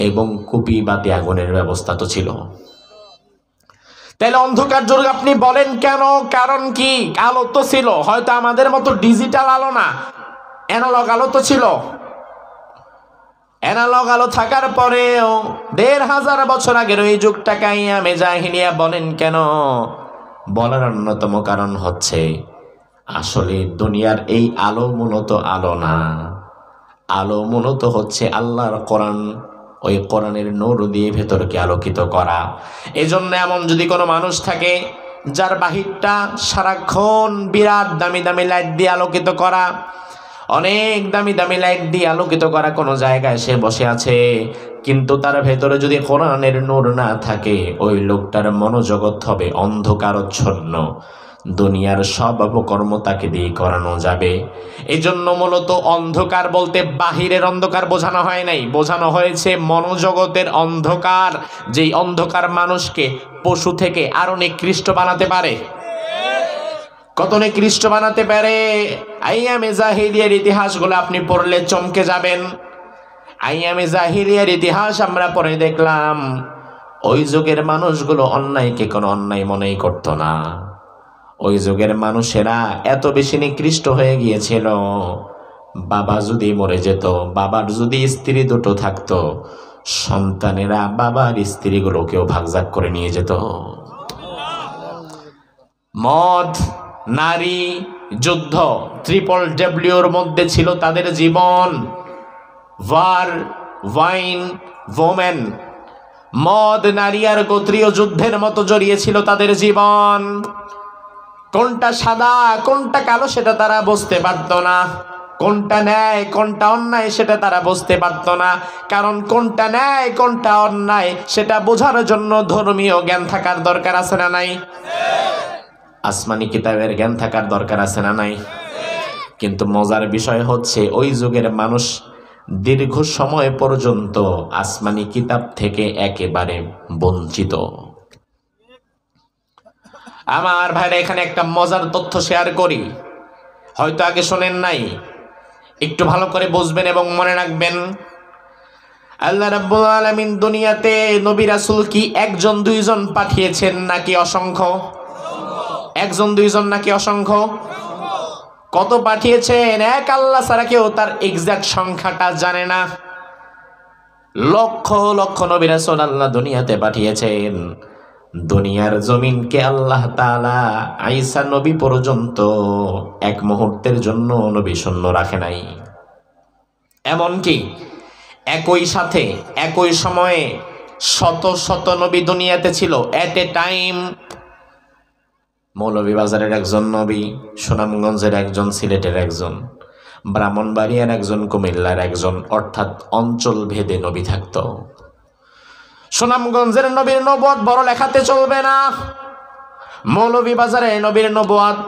এবং কুপি বাতি আগুনের ব্যবস্থা তো ছিল। তাহলে অন্ধকার যুগ আপনি বলেন কেন? কারণ কি? আলো তো ছিল, হয়তো আমাদের মতো ডিজিটাল আলো না, অ্যানালগ আলো তো ছিল। অ্যানালগ আলো থাকার পরেও 1500 বছর আগের ওই যুগটাকে আইয়ামে জাহিলিয়া বলেন কেন? বলার অন্যতম কারণ হচ্ছে আসলে দুনিয়ার এই আলো মূলত আলো না, আলো মূলত হচ্ছে আল্লাহর কোরআন, ওই কোরআনের নূর দিয়ে ভেতরকে আলোকিত করা। এজন্য এমন যদি কোনো মানুষ থাকে যার বাহিরটা সারাক্ষণ বিরাট দামি দামি লাইট দিয়ে আলোকিত করা, অনেক দামি দামি লাইট দিয়ে আলোকিত করা কোনো জায়গায় সে বসে আছে, কিন্তু তার ভেতরে যদি কোরআনের নূর না থাকে, ওই লোকটার মনোজগৎ হবে অন্ধকারচ্ছন্ন। দুনিয়ার সব অপকর্ম তাকে দিয়ে করানো যাবে। এই জন্য মূলত অন্ধকার বলতে বাহিরের অন্ধকার বোঝানো হয় নাই, বোঝানো হয়েছে মনোজগতের অন্ধকার, যেই অন্ধকার মানুষকে পশু থেকে আরো নিকৃষ্ট বানাতে পারে। কত নিকৃষ্ট বানাতে পারে! আইয়ামে জাহিলিয়ার ইতিহাসগুলো আপনি পড়লে চমকে যাবেন। আইয়ামে জাহিলিয়ার ইতিহাস আমরা পড়ে দেখলাম, ওই যুগের মানুষগুলো অন্যায়কে কোনো অন্যায় মনেই করতো না। ওই যুগের মানুষেরা এত বেশি নিকৃষ্ট হয়ে গিয়েছিল, বাবা যদি মরে যেত, বাবার যদি স্ত্রী দুটো থাকতো, সন্তানেরা বাবার স্ত্রীগুলোকেও ভাগজাক করে নিয়ে যেত। মদ, নারী, যুদ্ধ, WWEর মধ্যে ছিল তাদের জীবন। ওয়ার, ওয়াইন, ওমেন, মদ, নারী আর গোত্রীয় যুদ্ধের মতো জড়িয়ে ছিল তাদের জীবন। কোনটা সাদা কোনটা কালো সেটা তারা বুঝতে পারত না, কোনটা ন্যায় কোনটা অন্যায় সেটা তারা বুঝতে পারত না। কারণ কোনটা ন্যায় কোনটা অন্যায় সেটা বোঝার জন্য ধর্মীয় জ্ঞান থাকার দরকার আছে না নাই? আসমানি কিতাবের জ্ঞান থাকার দরকার আছে না নাই? কিন্তু মজার বিষয় হচ্ছে ওই যুগের মানুষ দীর্ঘ সময় পর্যন্ত আসমানি কিতাব থেকে একেবারে বঞ্চিত। আমার ভাইরা, এখানে একটা মজার তথ্য শেয়ার করি, হয়তো আগে শোনেন নাই, একটু ভালো করে বুঝবেন এবং মনে রাখবেন। আল্লাহ রাব্বুল আলামিন দুনিয়াতে নবী রাসূল কি একজন দুইজন পাঠিয়েছেন নাকি অসংখ্য? একজন দুইজন নাকি অসংখ্য? কত পাঠিয়েছেন? এক আল্লাহ ছাড়া কেউ তার এক্সাক্ট সংখ্যাটা জানে না। লক্ষ লক্ষ নবী রাসূল আল্লাহ দুনিয়াতে পাঠিয়েছেন। দুনিয়ার জমিনকে আল্লাহ তাআলা ঈসা নবী পর্যন্ত এক মুহূর্তের জন্য নবী শূন্য রাখে নাই। এমনকি একই সাথে একই সময়ে শত শত নবী দুনিয়াতে ছিল এট এ টাইম। মৌলভীবাজারের একজন নবী, সুনামগঞ্জের একজন, সিলেটের একজন, ব্রাহ্মণবাড়িয়ার একজন, কুমিল্লার একজন, অর্থাৎ অঞ্চল ভেদে নবী থাকতো। সুনামগঞ্জের নবীর নবুয়ত বড় লেখাতে চলবে না, মৌলভীবাজারের নবীর নবুয়ত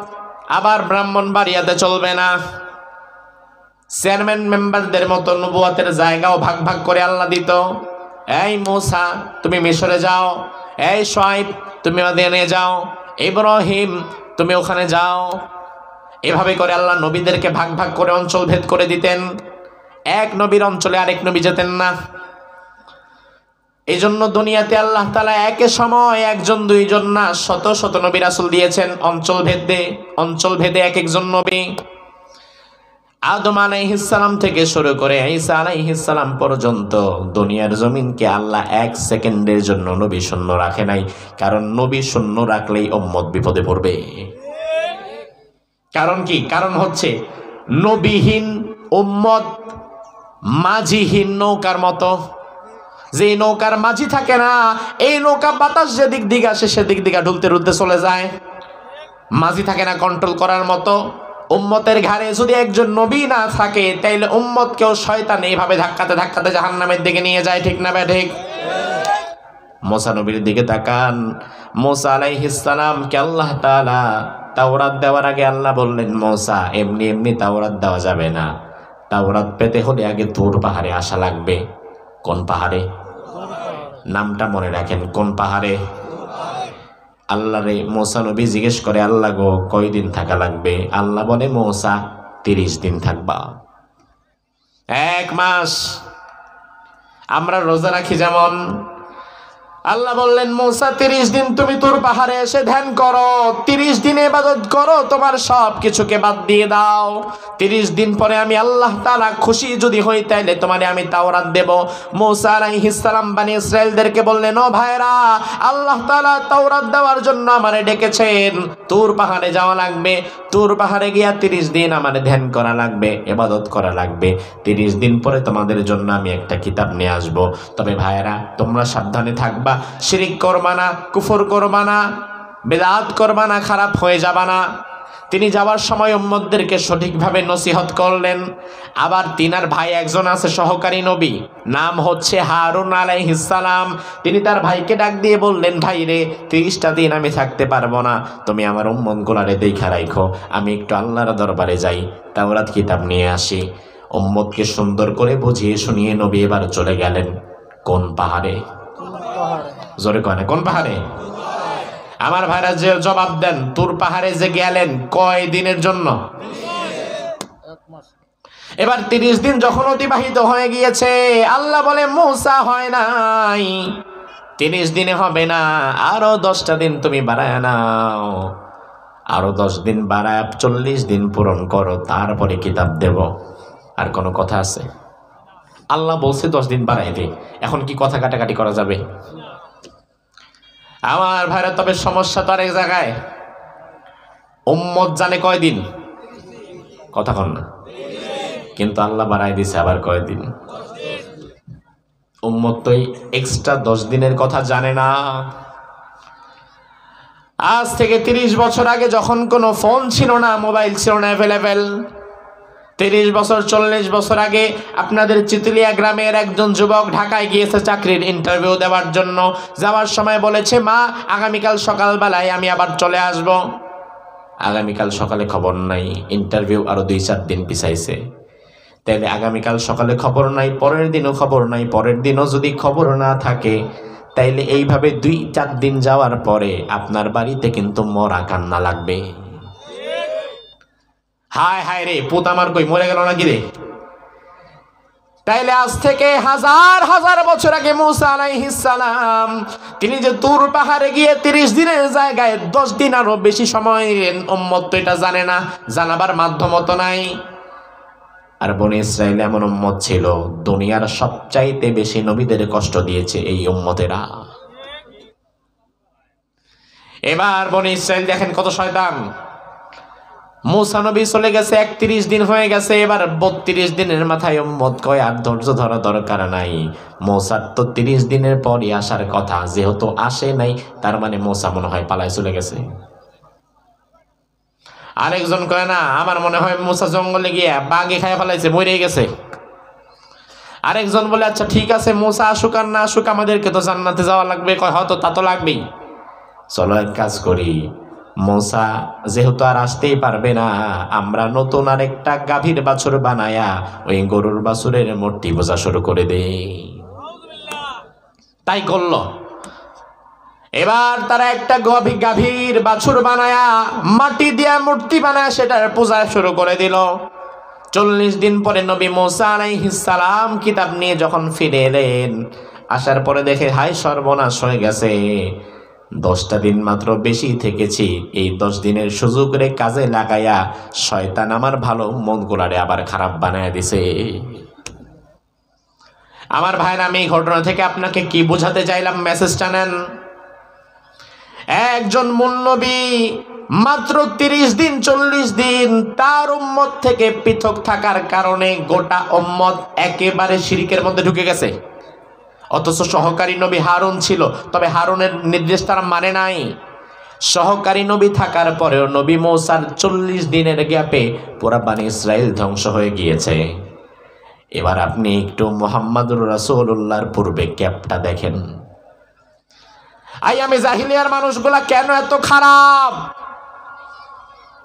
আবার ব্রাহ্মণবাড়িয়াতে চলবে না। চেয়ারম্যান মেম্বারদের মতো নবুয়তের জায়গাও ভাগ ভাগ করে আল্লাহ দিত। এই মূসা তুমি মিশরে যাও, এই শুআয়ব তুমি মাদিয়ানে যাও, ইব্রাহিম তুমি ওখানে যাও। এভাবে করে আল্লাহ নবীদেরকে ভাগ ভাগ করে অঞ্চল ভেদ করে দিতেন। এক নবীর অঞ্চলে আরেক নবী যেতেন না। এই জন্য দুনিয়াতে আল্লাহ তাআলা একে সময় একজন দুইজন না, শত শত নবী রাসূল দিয়েছেন অঞ্চল ভেদে এক একজন নবী। আদম আলাইহিস সালাম থেকে শুরু করে ঈসা আলাইহিস সালাম পর্যন্ত দুনিয়ার জমিনকে আল্লাহ এক সেকেন্ডের জন্য নবী শূন্য রাখে নাই। কারণ নবী শূন্য রাখলেই উম্মত বিপদে পড়বে। কারণ কি? কারণ হচ্ছে নবীহীন উম্মত মাঝিহীন নৌকার মতো। যে নৌকার মাঝি থাকে না, এই নৌকা বাতাস যেদিক দিকে আসে সেদিক দিকে ঢুলতে ঢুলতে চলে যায়। মাঝি থাকে না কন্ট্রোল করার মতো। উম্মতের ঘাড়ে যদি একজন নবী না থাকে, তাইলে উম্মতকেও শয়তান এইভাবে ধাক্কাতে ধাক্কাতে জাহান্নামের দিকে নিয়ে যায়। ঠিক না ঠিক? মুসা নবীর দিকে তাকান। মুসা আলাইহিস সালাম কে আল্লাহ তাআলা তাওরাত দেওয়ার আগে আল্লাহ বললেন, মুসা এমনি এমনি তাওরাত দেওয়া যাবে না, তাওরাত পেতে হলে আগে তুর পাহাড়ে আসা লাগবে। কোন পাহাড়ে? নামটা মনে রাখেন, কোন পাহাড়ে? আল্লাহ রে মুসা নবী জিজ্ঞেস করে, আল্লাহ গো কয়দিন থাকা লাগবে? আল্লাহ বলে, মুসা 30 দিন থাকবা। 1 মাস। আমরা রোজা রাখি যেমন, আল্লাহ বললেন মুসা 30 দিন তুমি তোর পাহাড়ে এসে ধ্যান করো, 30 দিন ইবাদত করো, তোমার সব কিছুকে বাদ দিয়ে দাও। 30 দিন পরে আমি আল্লাহ তাআলা খুশি যদি হই তাইলে তোমারে আমি তাওরাত দেব। মুসা আলাইহিস সালাম বনি ইসরাইলদেরকে বললেন, ও ভাইরা, আল্লাহ তাআলা তাওরাত দেওয়ার জন্য আমারে ডেকেছেন, তুর পাহাড়ে যাওয়া লাগবে। তুর পাহাড়ে গিয়া 30 দিন আমারে ধ্যান করা লাগবে, ইবাদত করা লাগবে। 30 দিন পরে তোমাদের জন্য আমি একটা কিতাব নিয়ে আসব। তবে ভাইরা তোমরা সাবধানে থাকবা, শিরিক করবা না, কুফর করবা না, বেদাত করবা না, খারাপ হয়ে যাবা না। তিনি যাওয়ার সময় উম্মতদেরকে সঠিকভাবে নসিহত করলেন। আবার তিনার ভাই একজন আছে সহকারী নবী, নাম হচ্ছে হারুন আলাইহিস সালাম। তিনি তার ভাইকে ডাক দিয়ে বললেন, ভাই রে 30টা দিন আমি থাকতে পারবো না, তুমি আমার উম্মতগুলারে দেখা রাখো, আমি একটু আল্লাহর দরবারে যাই, তাওরাত কিতাব নিয়ে আসি। উম্মতকে সুন্দর করে বুঝিয়ে শুনিয়ে নবী এবার চলে গেলেন। কোন পাহাড়ে? জোরে কয় না, কোন পাহাড়ে? আমার ভাইরা যে জবাব দেন, তুর পাহাড়ে যে গেলেন কয় দিনের জন্য? এবার 30 দিন যখন অতিবাহিত হয়ে গিয়েছে, আল্লাহ বলে, মুসা হয় নাই, 30 দিনে হবে না, আরো 10টা দিন তুমি বাড়ায় নাও, আরো 10 দিন বাড়ায় 40 দিন পূরণ করো, তারপরে কিতাব দেব। আর কোনো কথা আছে? আল্লাহ বলছে 10 দিন বাড়াই দে, এখন কি কথা কাটাকাটি করা যাবে? আমার ভাইরা, তবে সমস্যা তো আরেক জায়গায়। উম্মত জানে কয়দিন? কথা কন না। কিন্তু আল্লাহ বাড়াই দিছে আবার কয়দিন। উম্মত তো এক্সট্রা 10 দিনের কথা জানে না। আজ থেকে 30 বছর আগে যখন কোনো ফোন ছিল না, মোবাইল ছিল না অ্যাভেলেবেল, 30 বছর 40 বছর আগে আপনাদের চিতলিয়া গ্রামের একজন যুবক ঢাকায় গিয়েছে চাকরির ইন্টারভিউ দেওয়ার জন্য। যাওয়ার সময় বলেছে, মা আগামীকাল সকালবেলায় আমি আবার চলে আসব। আগামীকাল সকালে খবর নাই, ইন্টারভিউ আরো 2-4 দিন পিছাইছে, তাইলে আগামীকাল সকালে খবর নাই, পরের দিনও খবর নাই, পরের দিনও যদি খবর না থাকে, তাইলে এইভাবে 2-4 দিন যাওয়ার পরে আপনার বাড়িতে কিন্তু মরা কান্না লাগবে। হায় হায় রে, পুত আমার কই মরে গেল নাকি রে। তাইলে আজ থেকে হাজার হাজার বছর আগে মুসা আলাইহিস সালাম তিনি যে তুর পাহাড়ে গিয়ে 30 দিনের জায়গায় 10 দিন আরো বেশি সময় নিলেন, উম্মত তো এটা জানে না, জানাবার মাধ্যমও তো নাই। আর বনি ইসরাইল এমন উম্মত ছিল, দুনিয়ার সবচাইতে বেশি নবীদের কষ্ট দিয়েছে এই উম্মতেরা। এবার বনি ইসরাইল দেখেন কত শয়তান। মুসা নবী চলে গেছে, 31 দিন হয়ে গেছে, এবার 32 দিনের মাথায় উম্মত কয় আর ধৈর্য ধরা দরকার নাই, মুসার তো 30 দিনের পরই আসার কথা, যেহেতু আসে নাই তার মানে মুসা মনে হয় পালায় চলে গেছে। আরেকজন কয় না, আমার মনে হয় মুসা জঙ্গলে গিয়ে বাঘে খায় ফেলাইছে, মরে গেছে। আরেকজন বলে আচ্ছা ঠিক আছে, মুসা আসুক আর না আসুক আমাদেরকে তো জান্নাতে যাওয়া লাগবে। কয় হয়তো তা তো লাগবেই, চলো এক কাজ করি, মুসা যেহেতু আর আসতেই পারবে না, আমরা নতুন আরেকটা গাভীর বাছুর বানায়া ওই গরুর বাছুরের মূর্তি পূজা শুরু করে দেই। তাই করলো। এবার তারা একটা গাভীর বাছুর বানায়া মাটি দিয়া মূর্তি বানায় সেটার পূজা শুরু করে দিল। 40 দিন পরে নবী মুসা আলাইহিস সালাম কিতাব নিয়ে যখন ফিরে এলেন, আসার পরে দেখে হায় সর্বনাশ হয়ে গেছে, 10টা দিন মাত্র বেশি থেকেছি, এই 10 দিনের সুযোগ রে কাজে লাগাইয়া শয়তান আমার ভালো মনগুলারে আবার খারাপ বানায় দিছে। আমার ভাইরা, আমি এই ঘটনা থেকে আপনাকে কি বোঝাতে চাইলাম, মেসেজটা নেন। একজন মুন্নবী মাত্র 30 দিন 40 দিন তার উম্মত থেকে পৃথক থাকার কারণে গোটা উম্মত একেবারে শিরকের মধ্যে ঢুকে গেছে। অথচ সহকারী নবী হারুন ছিল, তবে হারুনের নির্দেশ তারা মানে নাই। সহকারী নবী থাকার পরেও নবী মূসার 40 দিনের গ্যাপে পুরা বনি ইসরাইল ধ্বংস হয়ে গিয়েছে। এবার আপনি একটু মুহাম্মাদুর রাসূলুল্লাহর পূর্বে গ্যাপটা দেখেন। আইয়ামে জাহিলিয়ার মানুষগুলা কেন এত খারাপ,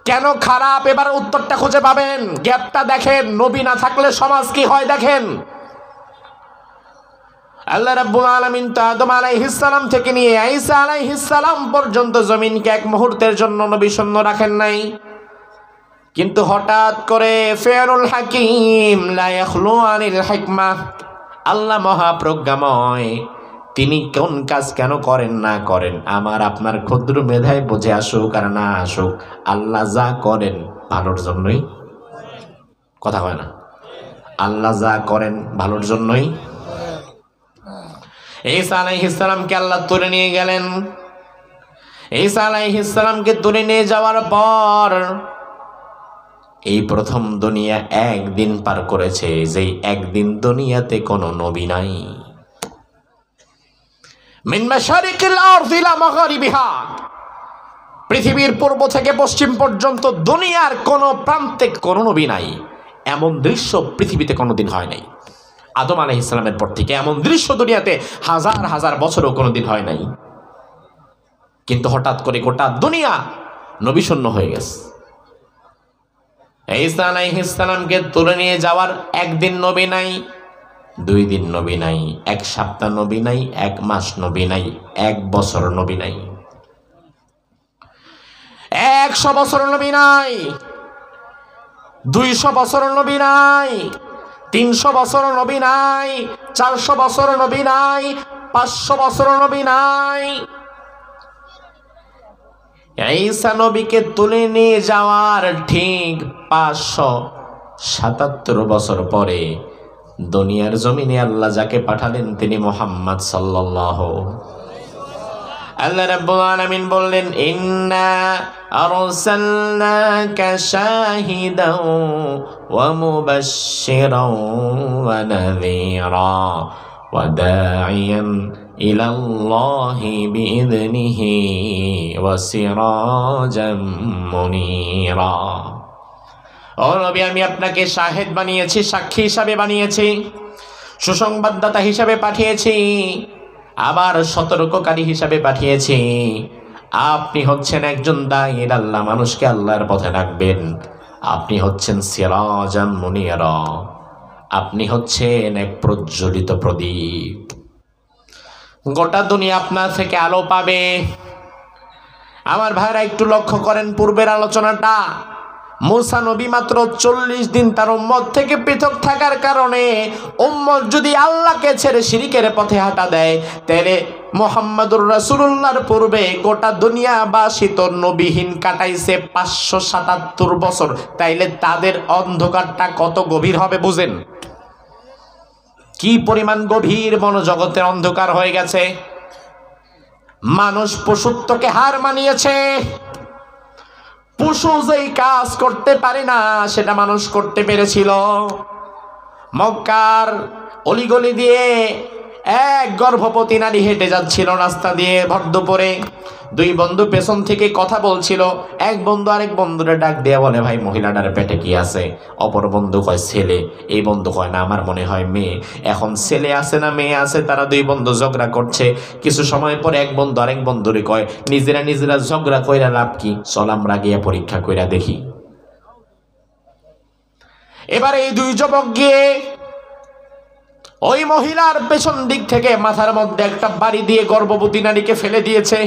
কেন খারাপ, এবার উত্তরটা খুঁজে পাবেন। গ্যাপটা দেখেন, নবী না থাকলে সমাজ কি হয় দেখেন। আল্লাহ রাব্বুল আলামিন তো আদম আলাইহিস সালাম থেকে নিয়ে ঈসা আলাইহিস সালাম পর্যন্ত জমিনকে এক মুহূর্তের জন্য নবী শূন্য রাখেন নাই, কিন্তু হঠাৎ করে ফেরুল হাকিম লা ইয়াখলু আনিল হিকমা, আল্লাহ মহাপ্রজ্ঞাময়, তিনি কোন কাজ কেন করেন না করেন আমার আপনার ক্ষুদ্র মেধায় বুঝে আসুক আর না আসুক, আল্লাহ যা করেন ভালোর জন্যই। কথা হয় না, আল্লাহ যা করেন ভালোর জন্যই। ঈসা আলাইহিস সালামকে আল্লাহ তুলে নিয়ে গেলেন। ঈসা আলাইহিস সালামকে তুলে নিয়ে যাওয়ার পর এই প্রথম দুনিয়া একদিন পার করেছে, যেই একদিন দুনিয়াতে কোনো নবী নাই। মিন মাশারিকিল আরদি ইলা মাগারিবিহা, পৃথিবীর পূর্ব থেকে পশ্চিম পর্যন্ত দুনিয়ার কোনো প্রান্তে কোনো নবী নাই। এমন দৃশ্য পৃথিবীতে কোনোদিন হয় নাই। আদম আলাইহিস সালামের পর থেকে এমন দৃশ্য দুনিয়াতে হাজার হাজার বছরও কোনোদিন হয় নাই। কিন্তু হঠাৎ করে গোটা দুনিয়া নবী শূন্য হয়ে গেছে। ঈসা আলাইহিস সালামকে তুলে নিয়ে যাওয়ার একদিন নবী নাই, 2 দিন নবী নাই, 1 সপ্তাহ নবী নাই, 1 মাস নবী নাই, 1 বছর নবী নাই, 100 বছর নবী নাই, 200 বছর নবী নাই, 300 বছর নবী নাই, 400 বছর নবী নাই, 500 বছর নবী নাই। ঈসা নবীকে তুলে নিয়ে যাওয়ার ঠিক 577 বছর পরে দুনিয়ার জমিনে আল্লাহ যাকে পাঠালেন তিনি মুহাম্মদ সাল্লাল্লাহু। আল্লাহ রাব্বুল আলামিন বললেন, ইন্না আরসালনাকা শাহিদাও ওয়া মুবাশশিরাও ওয়া নাযীরা ওয়া দাঈয়ান ইলাল্লাহি বিইذনিহি ওয়া সিরাজাম মুনীরা। ও নবী, আমি আপনাকে শাহেদ বানিয়েছি, সাক্ষী হিসাবে বানিয়েছি, সুসংবাদদাতা হিসাবে পাঠিয়েছি, আবার সতর্ককারী হিসাবে পাঠিয়েছি। আপনি হচ্ছেন একজন দাঈর আল্লাহ, মানুষকে আল্লাহর পথে ডাকবেন। আপনি হচ্ছেন সিরাজাম মুনিরা, আপনি হচ্ছেন এক প্রজ্বলিত প্রদীপ। গোটা দুনিয়া আপনার থেকে আলো পাবে। আমার ভাইরা একটু লক্ষ্য করেন পূর্বের আলোচনাটা। মূসা নবী মাত্র 40 দিন তার উম্মত থেকে পৃথক থাকার কারণে উম্মত যদি আল্লাহকে ছেড়ে শিরিকের পথে হাঁটা দেয়, তাহলে মুহাম্মাদুর রাসূলুল্লাহর পূর্বে গোটা দুনিয়াবাসী তো নবীহীন কাটাইছে 577 বছর। তাইলে তাদের অন্ধকারটা কত গভীর হবে বুঝেন? কি পরিমাণ গভীর মনোজগতের অন্ধকার হয়ে গেছে। মানুষ পশুত্বকে হার মানিয়েছে। পশু যেই কাজ করতে পারে না সেটা মানুষ করতে পেরেছিল। মক্কার অলিগলি দিয়ে এক গর্ভবতী নারী হেঁটে যাচ্ছিল রাস্তা দিয়ে ভর দুপুরে। দুই বন্ধু পেছন থেকে কথা বলছিল। এক বন্ধু আরেক বন্ধুরে ডাক দিয়ে বলে, ভাই মহিলাটার পেটে কি আছে? অপর বন্ধু কয় ছেলে, এই বন্ধু কয় না আমার মনে হয় মেয়ে। এখন ছেলে আছে না মেয়ে আছে তারা দুই বন্ধু ঝগড়া করছে। কিছু সময় পরে এক বন্ধু আরেক বন্ধুরে কয়, নিজেরা নিজেরা ঝগড়া কইরা লাভ কি, চল আমরা গিয়ে পরীক্ষা কইরা দেখি। এবার এই দুই যুবক গিয়ে ওই মহিলার পেছন দিক থেকে মাথার মধ্যে একটা বাড়ি দিয়ে গর্ভবতী নারীকে ফেলে দিয়েছে।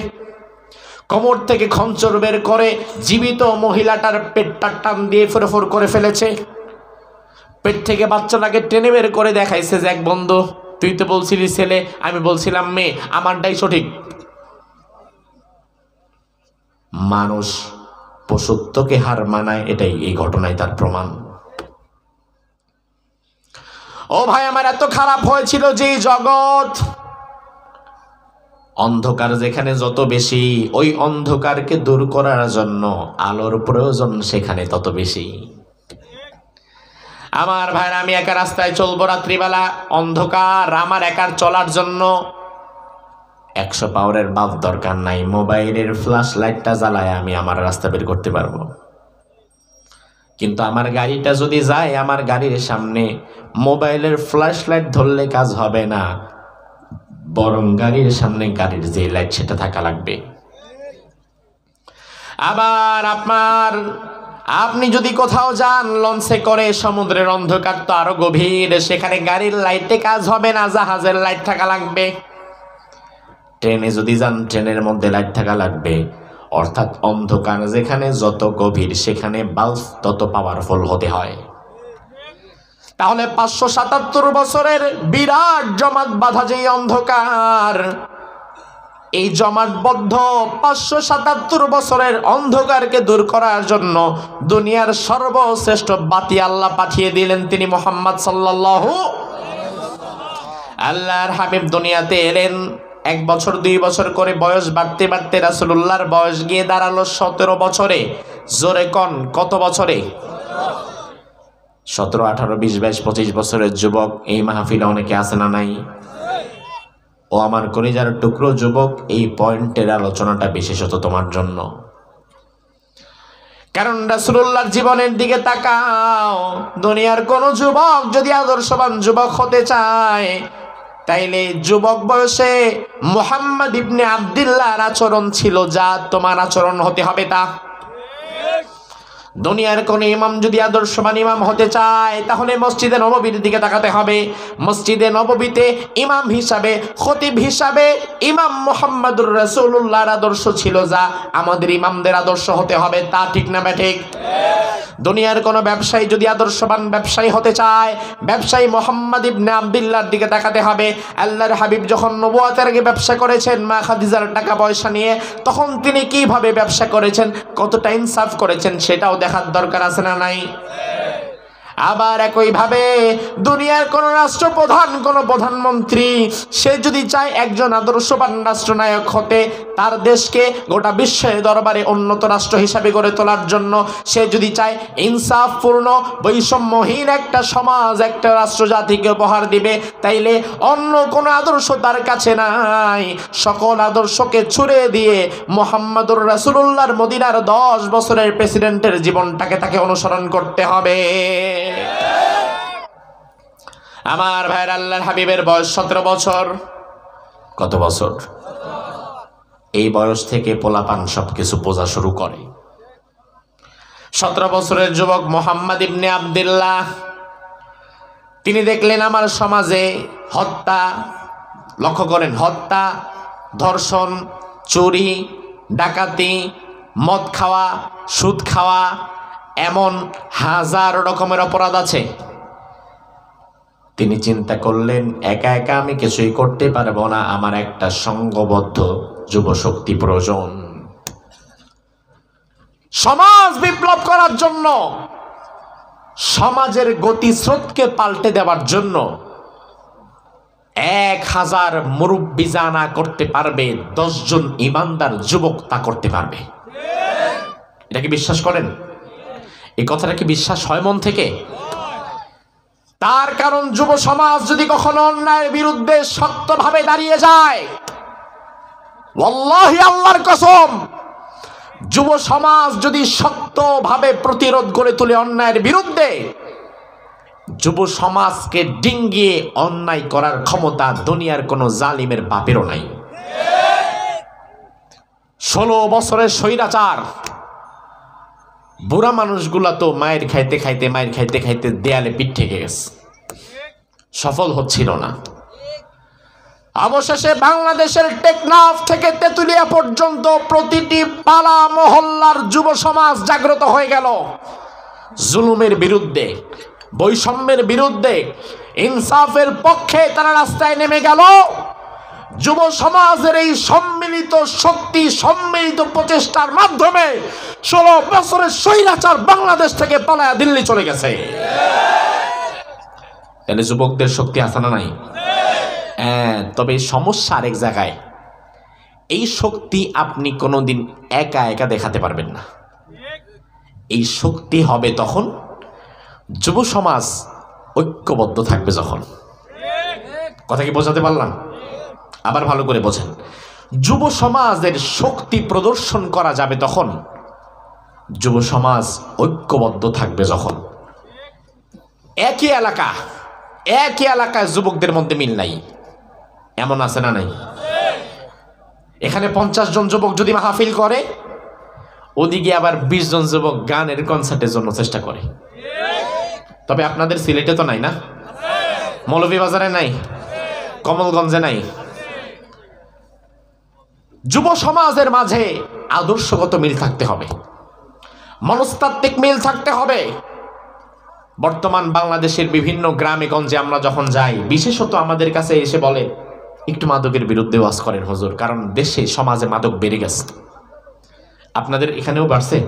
কোমর থেকে খঞ্চর বের করে জীবিত মহিলাটার পেটটা টান দিয়ে ফোরফোর করে ফেলেছে। পেট থেকে বাচ্চাটাকে টেনে বের করে দেখাইছে যে, এক বন্ধু তুই তো বলছিলি ছেলে, আমি বলছিলাম মেয়ে, আমারটাই সঠিক। মানুষ পশুত্বকে হার মানায়, এটাই এই ঘটনায় তার প্রমাণ। ও ভাই আমার, এত খারাপ হয়েছিল যে জগৎ, অন্ধকার যেখানে যত বেশি, ওই অন্ধকারকে দূর করার জন্য আলোর প্রয়োজন সেখানে তত বেশি। আমার ভাইরা, আমি একা রাস্তায় চলবো রাত্রিবেলা, অন্ধকার, আমার একার চলার জন্য 100 পাওয়ারের বাল্ব দরকার নাই, মোবাইলের ফ্ল্যাশ লাইটটা জ্বালায় আমি আমার রাস্তা বের করতে পারবো। কিন্তু আমার গাড়িটা যদি যায়, আমার গাড়ির সামনে মোবাইলের ফ্ল্যাশ লাইট ধরলে কাজ হবে না, বরং গাড়ির সামনে গাড়ির যে লাইট সেটা থাকা লাগবে। আবার আপনি যদি কোথাও যান লঞ্চে করে, সমুদ্রের অন্ধকার তো আরো গভীর, সেখানে গাড়ির লাইটে কাজ হবে না, জাহাজের লাইট থাকা লাগবে। ট্রেনে যদি যান, ট্রেনের মধ্যে লাইট থাকা লাগবে। অর্থাৎ অন্ধকার যেখানে যত গভীর, সেখানে বাল্ব তত পাওয়ারফুল হতে হয়। তাহলে 577 বছরের বিরাট জমাট বাঁধা যে অন্ধকার, এই জমাটবদ্ধ 577 বছরের অন্ধকারকে দূর করার জন্য দুনিয়ার সর্বশ্রেষ্ঠ বাতি আল্লাহ পাঠিয়ে দিলেন, তিনি মুহাম্মদ সাল্লাল্লাহু। আল্লাহর হাবিব দুনিয়াতে এলেন। 1 বছর 2 বছর করে বয়স বাড়তে বাড়তে রাসূলুল্লাহর বয়স গিয়ে দাঁড়ালো 17 বছরে। জোরে কোন কত বছরে? 17, 18, 20, 22, 25 বছরের যুবক এই মাহফিলে অনেকে আছে না নাই? ও আমার কলিজার টুকরো যুবক, এই পয়েন্টের আলোচনাটা বিশেষত তোমার জন্য। কারণ রাসূলুল্লাহর জীবনের দিকে তাকাও। দুনিয়ার কোন যুবক যদি আদর্শবান যুবক হতে চায়, তাইলে যুবক বয়সে মুহাম্মদ ইবনে আব্দুল্লাহর আচরণ ছিল যা তোমার আচরণ হতে হবে তা। দুনিয়ার কোন ইমাম যদি আদর্শবান ইমাম হতে চায়, তাহলে মসজিদে নববীর দিকে তাকাতে হবে। মসজিদে নববীতে ইমাম হিসাবে, খতিব হিসাবে ইমাম মুহাম্মদুর রাসূলুল্লাহর আদর্শ ছিল যা আমাদের ইমামদের আদর্শ হতে হবে, তা ঠিক না ব্যাঠিক? দুনিয়ার কোন ব্যবসায়ী যদি আদর্শবান ব্যবসায়ী হতে চায়, ব্যবসায়ী মুহাম্মদ ইবনে আব্দুল্লাহর দিকে তাকাতে হবে। আল্লাহর হাবিব যখন নবুয়তের আগে ব্যবসা করেছেন মা খাদিজার টাকা পয়সা নিয়ে, তখন তিনি কিভাবে ব্যবসা করেছেন, কতটা ইনসাফ করেছেন, সেটাও দেখার দরকার আছে না নাই? আবার একইভাবে দুনিয়ার কোন রাষ্ট্রপ্রধান, কোন প্রধানমন্ত্রী, সে যদি চায় একজন আদর্শবান রাষ্ট্রনায়ক হতে, তার দেশকে গোটা বিশ্বের দরবারে উন্নত রাষ্ট্র হিসাবে গড়ে তোলার জন্য, সে যদি চায় ইনসাফপূর্ণ বৈষম্যহীন একটা সমাজ, একটা রাষ্ট্র জাতিকে উপহার দিবে, তাইলে অন্য কোনো আদর্শ তার কাছে নাই। সকল আদর্শকে ছুড়ে দিয়ে মুহাম্মদুর রাসূলুল্লাহর মদিনার 10 বছরের প্রেসিডেন্টের জীবনটাকে তাকে অনুসরণ করতে হবে। আমার ভাইয়ের, আল্লাহর হাবিবের বয়স 17 বছর। কত বছর? এই বয়স থেকে পোলাপান সবকিছু বোঝা শুরু করে। 17 বছরের যুবক মোহাম্মদ ইবনে আব্দুল্লাহ, তিনি দেখলেন আমার সমাজে হত্যা, লক্ষ্য করেন, হত্যা, ধর্ষণ, চুরি, ডাকাতি, মদ খাওয়া, সুদ খাওয়া, এমন হাজার রকমের অপরাধ আছে। তিনি চিন্তা করলেন, একা একা আমি কিছুই করতে পারবো না, আমার একটা সংঘবদ্ধ যুব শক্তি প্রয়োজন। সমাজ বিপ্লব করার জন্য, সমাজের গতিস্রোতকে পাল্টে দেওয়ার জন্য 1000 মুরব্বি জানা করতে পারবে, 10 জন ইমানদার যুবক তা করতে পারবে। এটা কি বিশ্বাস করেন? এই কথাটা কি বিশ্বাস হয় মন থেকে? তার কারণ যুব সমাজ যদি কখনো অন্যায়ের বিরুদ্ধে শক্তভাবে দাঁড়িয়ে যায়, ওয়াল্লাহি আল্লাহর কসম, যুব সমাজ যদি শক্তভাবে প্রতিরোধ গড়ে তোলে অন্যায়ের বিরুদ্ধে, যুব সমাজকে ডিঙ্গিয়ে অন্যায় করার ক্ষমতা দুনিয়ার কোনো জালিমের বাপেরও নাই। 16 বছরের স্বৈরাচার, বুড়া মানুষগুলা তো মায়ের খাইতে খাইতে দেয়ালে পিঠ ঠেকে গেছে, সফল হচ্ছিল না। অবশেষে বাংলাদেশের টেকনাফ থেকে তেতুলিয়া পর্যন্ত প্রতিটি পাড়া মহল্লার যুব সমাজ জাগ্রত হয়ে গেল। জুলুমের বিরুদ্ধে, বৈষম্যের বিরুদ্ধে, ইনসাফের পক্ষে তারা রাস্তায় নেমে গেল। যুব সমাজের এই সম্মিলিত শক্তি, সম্মিলিত প্রচেষ্টার মাধ্যমে 16 বছরের স্বৈরাচার বাংলাদেশ থেকে পালায়া দিল্লি চলে গেছে। তাহলে যুবকদের শক্তি আছে না নাই? তবে সমস্যা আরেক জায়গায়, এই শক্তি আপনি কোনোদিন একা একা দেখাতে পারবেন না। এই শক্তি হবে তখন যুব সমাজ ঐক্যবদ্ধ থাকবে যখন। কথা কি বোঝাতে পারলাম? আবার ভালো করে বোঝেন। যুব সমাজের শক্তি প্রদর্শন করা যাবে তখন যুব সমাজ ঐক্যবদ্ধ থাকবে যখন। একই এলাকায় যুবকদের মধ্যে মিল নাই, এমন আছে না নাই? এখানে 50 জন যুবক যদি মাহফিল করে, ওদিকে আবার 20 জন যুবক গানের কনসার্টের জন্য চেষ্টা করে। তবে আপনাদের সিলেটে তো নাই না, মৌলভীবাজারে নাই, কমলগঞ্জে নাই। যুব সমাজের মাঝে আদর্শগত মিল থাকতে হবে, মনস্তাত্ত্বিক মিল থাকতে হবে। বর্তমান বাংলাদেশের বিভিন্ন গ্রামে গঞ্জে আমরা যখন যাই, বিশেষত আমাদের কাছে এসে বলে একটু মাদকের বিরুদ্ধে ওয়াজ করেন হুজুর, কারণ দেশে সমাজে মাদক বেড়ে গেছে। আপনাদের এখানেও বাড়ছে?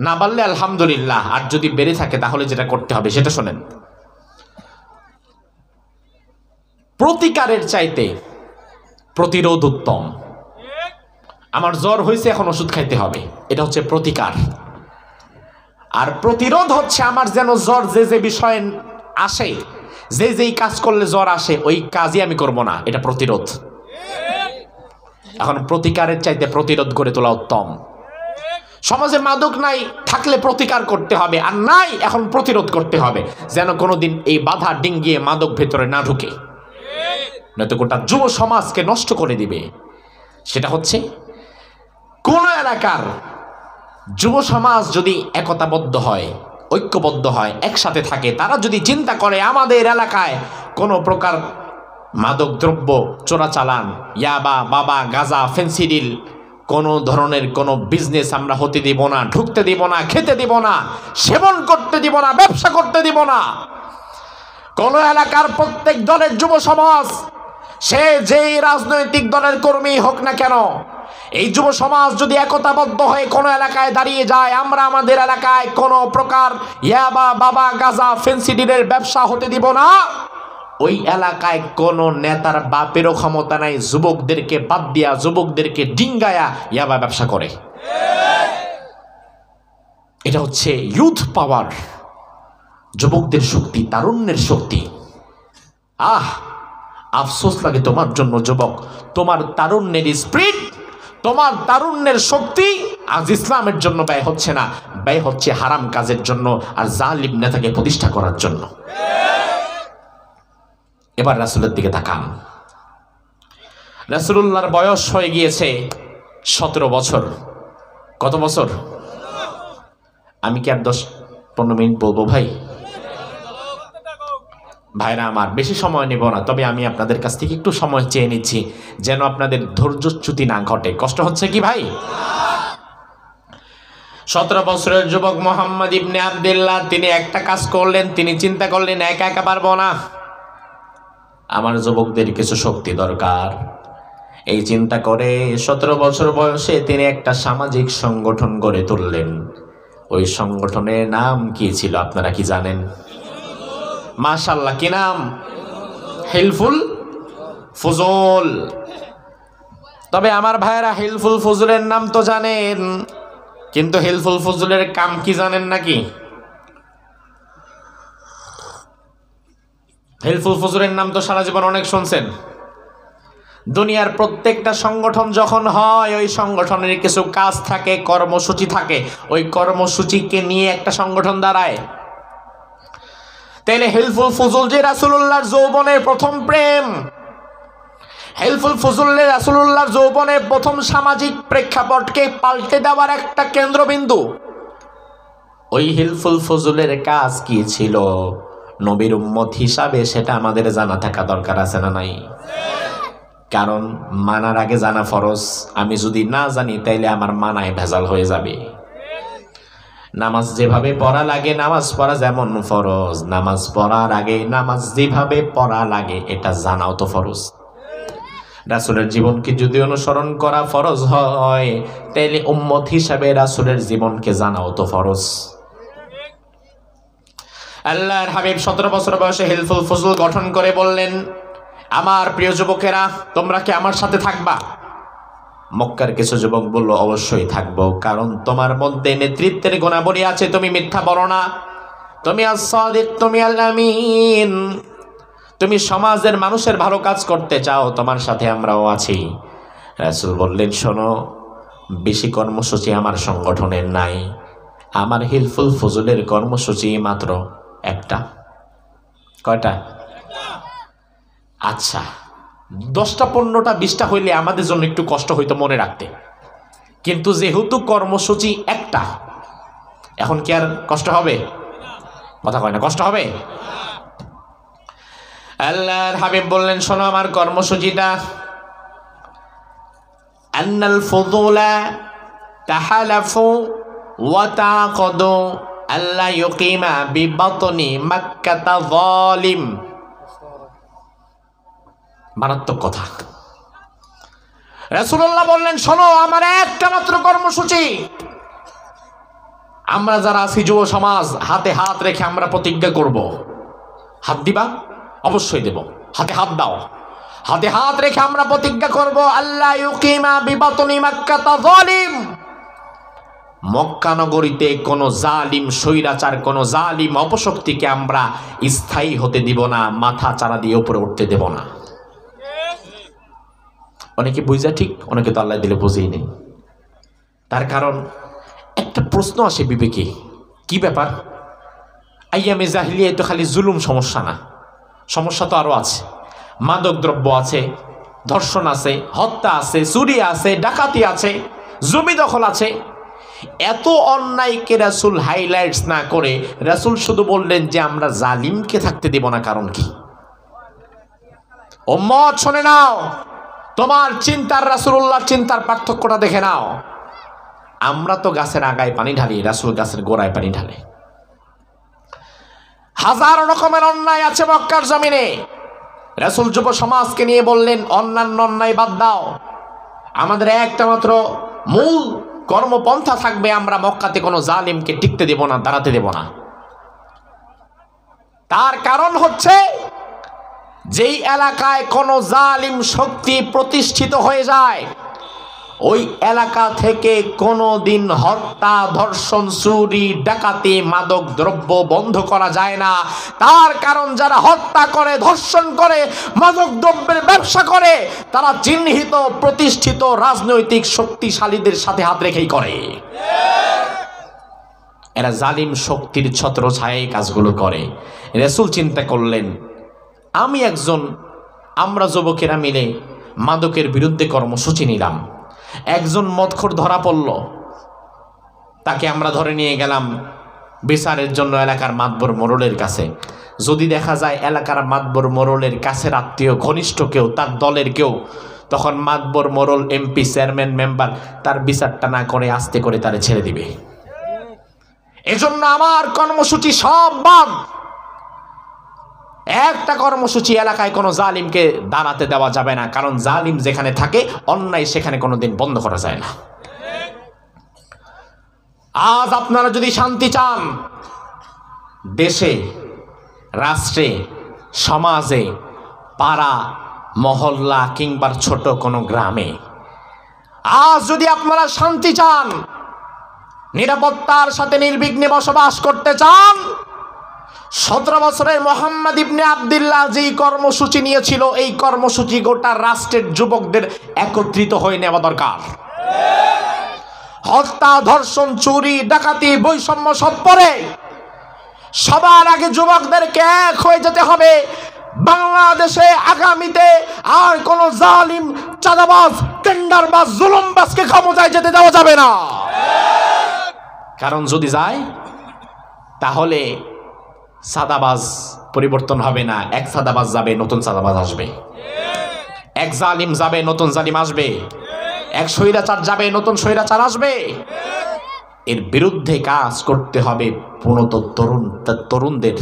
না বাড়লে আলহামদুলিল্লাহ, আর যদি বেড়ে থাকে তাহলে যেটা করতে হবে সেটা শোনেন। প্রতিকারের চাইতে প্রতিরোধ উত্তম। আমার জ্বর হয়েছে, এখন ওষুধ খাইতে হবে, এটা হচ্ছে প্রতিকার। আর প্রতিরোধ হচ্ছে আমার যেন জ্বর যে বিষয়ে আসে, যেই কাজ করলে জ্বর আসে ওই কাজই আমি করব না, এটা প্রতিরোধ। এখন প্রতিকারের চাইতে প্রতিরোধ করে তোলা উত্তম। সমাজে মাদক নাই, থাকলে প্রতিকার করতে হবে, আর নাই এখন প্রতিরোধ করতে হবে, যেন কোনোদিন এই বাধা ডিঙ্গিয়ে মাদক ভেতরে না ঢুকে, নয়তো গোটা যুব সমাজকে নষ্ট করে দিবে। সেটা হচ্ছে কোন এলাকার যুব সমাজ যদি একতাবদ্ধ হয়, ঐক্যবদ্ধ হয়, একসাথে থাকে, তারা যদি চিন্তা করে আমাদের এলাকায় কোনো প্রকার মাদক দ্রব্য চোরাচালান, ইয়াবা, বাবা, গাঁজা, ফেন্সিডিল, কোনো ধরনের কোনো বিজনেস আমরা হতে দিব না, ঢুকতে দিব না, খেতে দিব না, সেবন করতে দিব না, ব্যবসা করতে দিব না। কোন এলাকার প্রত্যেক দলের যুব সমাজ, সে যেই রাজনৈতিক দলের কর্মী হোক না কেন, এই যুব সমাজ যদি একতাবদ্ধ হয়ে কোনো এলাকায় দাঁড়িয়ে যায়, আমরা আমাদের এলাকায় কোনো প্রকার ইয়াবা, বাবা, গাঁজা, ফেন্সিডিলের ব্যবসা হতে দিব না, ওই এলাকায় কোনো নেতার বাপেরও ক্ষমতা নাই যুবকদেরকে বাদ দিয়া, যুবকদেরকে ডিঙ্গায়া ইয়াবা ব্যবসা করে। এটা হচ্ছে ইউথ পাওয়ার, যুবকদের শক্তি, তারুণ্যের শক্তি। আফসোস লাগে তোমার জন্য যুবক, তোমার তারুণ্যের স্পিরিট, তোমার তারুণ্যের শক্তি আজ ইসলামের জন্য ব্যয় হচ্ছে না, ব্যয় হচ্ছে হারাম কাজের জন্য আর জালিম নেতাকে প্রতিষ্ঠা করার জন্য। এবার রাসূলের দিকে তাকান। রাসূলুল্লাহর বয়স হয়ে গিয়েছে 17 বছর। কত বছর? আমি কি আর 10-15 মিনিট বলবো ভাই? ভাইরা আমার, বেশি সময় নেব না, তবে আমি আপনাদের কাছ থেকে একটু সময় চেয়ে নিচ্ছি যেন আপনাদের ধৈর্যচ্যুতি না ঘটে। কষ্ট হচ্ছে কি ভাই? 17 বছরের যুবক মোহাম্মদ ইবনে আব্দুল্লাহ তিনি একটা কাজ করলেন, তিনি চিন্তা করলেন একা একা পারবো না, আমার যুবকদের কিছু শক্তি দরকার। এই চিন্তা করে 17 বছর বয়সে তিনি একটা সামাজিক সংগঠন গড়ে তুললেন। ওই সংগঠনের নাম কি ছিল আপনারা কি জানেন? মাশাআল্লাহ, কি নাম? হিলফুল ফুজুল। তবে আমার ভাইয়েরা, হিলফুল ফুজুলের নাম তো জানেন, কিন্তু হিলফুল ফুজুলের কাম কি জানেন নাকি? হিলফুল ফুজুলের নাম তো সারা জীবন অনেক শুনছেন। দুনিয়ার প্রত্যেকটা সংগঠন যখন হয়, ওই সংগঠনের কিছু কাজ থাকে, কর্মসূচি থাকে, ওই কর্মসূচিকে নিয়ে একটা সংগঠন দাঁড়ায়। তাইলে হিলফুল ফুজুল যে রাসূলুল্লাহর যৌবনের প্রথম প্রেম, হিলফুল ফুজুল রাসূলুল্লাহর যৌবনের প্রথম সামাজিক প্রেক্ষাপটকে পাল্টে দেওয়ার একটা কেন্দ্রবিন্দু। ওই হিলফুল ফুজুলের কাজ কি ছিল নবীর উম্মত হিসাবে, সেটা আমাদের জানা থাকা দরকার আছে না নাই? কারণ মানার আগে জানা ফরজ। আমি যদি না জানি তাইলে আমার মানায় ভেজাল হয়ে যাবে। নামাজ যেভাবে পড়া লাগে, নামাজ পড়া যেমন ফরজ, নামাজ পড়ার আগে নামাজ যেভাবে পড়া লাগে এটা জানাও তো ফরজ। রাসূলের জীবনকে যদি অনুসরণ করা ফরজ হয়, তাইলে উম্মত হিসাবে রাসূলের জীবনকে জানাও তো ফরজ। আল্লাহর হাবিব 17 বছর বয়সে হিলফুল ফুজুল গঠন করে বললেন, আমার প্রিয় যুবকেরা, তোমরা কি আমার সাথে থাকবা? মক্কার কিছু যুবক বলল, অবশ্যই থাকবো, কারণ তোমার মধ্যে নেতৃত্বের গুণাবলী আছে, তুমি মিথ্যা বলো না, তুমি আস-সাদিক, তুমি আল-আমিন, তুমি সমাজের মানুষের ভালো কাজ করতে চাও, তোমার সাথে আমরাও আছি। রাসূল বললেন, শোনো, বেশি কর্মসূচি আমার সংগঠনের নাই, আমার হিলফুল ফুজুলের কর্মসূচি মাত্র একটা। কয়টা? আচ্ছা, 10টা 15টা 20টা হইলে আমাদের জন্য একটু কষ্ট হইতো মনে রাখতে, কিন্তু যেহেতু কর্মসূচি একটা, এখন কি আর কষ্ট হবে? কথা কয় না, কষ্ট হবে? আল্লাহর হাবিব বললেন, শোনো, আমার কর্মসূচিটা আন্নাল ফুদুলা তাহালাফু ওয়া তাআকাদু আল্লা ইউকিমা বিবাতনি মাক্কাতা যালিম। মারাত্মক কথা। রাসূলুল্লাহ বললেন, শোনো, আমার একটা মাত্র কর্মসূচি, আমরা যারা আছি যুব সমাজ, হাতে হাত রেখে আমরা প্রতিজ্ঞা করব। হাত দিবা? অবশ্যই দেব। হাতে হাত দাও। হাতে হাত রেখে আমরা প্রতিজ্ঞা করব, আল্লাহ ইউকিমা বিবাতনি মাক্কাতা যালিম, মক্কা নগরীতে কোন জালিম স্বৈরাচার, কোন জালিম অপশক্তিকে আমরা স্থায়ী হতে দিব না, মাথা চারা দিয়ে উপরে উঠতে দেব না। অনেকে বুঝা ঠিক, অনেকে তো আল্লাহ দিলে বুঝেই নেই। তার কারণ একটা প্রশ্ন আসে বিবেকে, কি ব্যাপার, আইয়ামে জাহিলিয়ায় তো খালি জুলুম সমস্যা না, সমস্যা তো আরো আছে। মাদক দ্রব্য আছে, ধর্ষণ আছে, হত্যা আছে, চুরি আছে, ডাকাতি আছে, জমি দখল আছে। এত অন্যায়কে রাসূল হাইলাইটস না করে রাসূল শুধু বললেন যে আমরা জালিমকে থাকতে দেব না। কারণ কি? উম্মত শুনে নাও, তোমার চিন্তার রাসূলুল্লাহর চিন্তার পার্থক্যটা দেখে নাও। আমরা তো গাছের আগায় পানি ঢালি, রাসূল গাছের গোড়ায় পানি ঢালে। হাজার রকমের অন্যায় আছে মক্কার জমিনে। রাসূল যুব সমাজকে নিয়ে বললেন, অন্যান্য অন্যায় বাদ দাও, আমাদের একটা মাত্র মূল কর্মপন্থা থাকবে, আমরা মক্কাতে কোনো জালিমকে টিকতে দেব না, দাঁড়াতে দেব না। তার কারণ হচ্ছে, যেই এলাকায় কোনো জালিম শক্তি প্রতিষ্ঠিত হয়ে যায়, ওই এলাকা থেকে কোনো দিন হত্যা, ধর্ষণ, চুরি, ডাকাতি, মাদক দ্রব্য বন্ধ করা যায় না। তার কারণ যারা হত্যা করে, ধর্ষণ করে, মাদক দ্রব্যের ব্যবসা করে, তারা চিহ্নিত প্রতিষ্ঠিত রাজনৈতিক শক্তিশালীদের সাথে হাত রেখেই করে। এরা জালিম শক্তির ছত্রছায়ায় কাজগুলো করে। রাসূল চিন্তা করলেন, আমরা যুবকেরা মিলে মাদকের বিরুদ্ধে কর্মসূচি নিলাম। একজন মদখোর ধরা পড়ল, তাকে আমরা ধরে নিয়ে গেলাম বিচারের জন্য এলাকার মাতবর মোড়লের কাছে। যদি দেখা যায় এলাকার মাতবর মোড়লের কাছের আত্মীয় ঘনিষ্ঠ কেউ, তার দলের কেউ, তখন মাতবর মোড়ল, এমপি, চেয়ারম্যান, মেম্বার তার বিচারটা না করে আস্তে করে তারে ছেড়ে দিবে। এজন্য আমার কর্মসূচি সব বাদ। একটা কর্মসূচি এলাকায় কোনো জালিমকে দাঁড়াতে দেওয়া যাবে না, কারণ জালিম যেখানে থাকে অন্যায় সেখানে কোনোদিন বন্ধ করা যায় না। আজ আপনারা যদি শান্তি চান, দেশে, রাষ্ট্রে, সমাজে, পাড়া, মহল্লা কিংবা ছোট কোনো গ্রামে, আজ যদি আপনারা শান্তি চান, নিরাপত্তার সাথে নির্বিঘ্নে বসবাস করতে চান, 17 বছরের মোহাম্মদ ইবনে আব্দুল্লাহ যেই কর্মসূচি নিয়েছিল, এই কর্মসূচি গোটা রাষ্ট্রের যুবকদের একত্রিত হয়ে নেওয়া দরকার। হত্যা, ধর্ষণ, চুরি, ডাকাতি, বৈষম্য সব পরে সবার আগে যুবকদেরকে এক হয়ে যেতে হবে। বাংলাদেশে আগামীতে আর কোন জালিম, চাঁদাবাজ, টেন্ডারবাজ, জুলুমবাজকে ক্ষমতায় যেতে দেওয়া যাবে না। কারণ যদি যায় তাহলে চাঁদাবাজ পরিবর্তন হবে না, এক চাঁদাবাজ যাবে, নতুন চাঁদাবাজ আসবে। এক জালিম যাবে, নতুন জালিম আসবে। এক স্বৈরাচার যাবে, নতুন স্বৈরাচার আসবে। এর বিরুদ্ধে কাজ করতে হবে পুনত তরুণদের,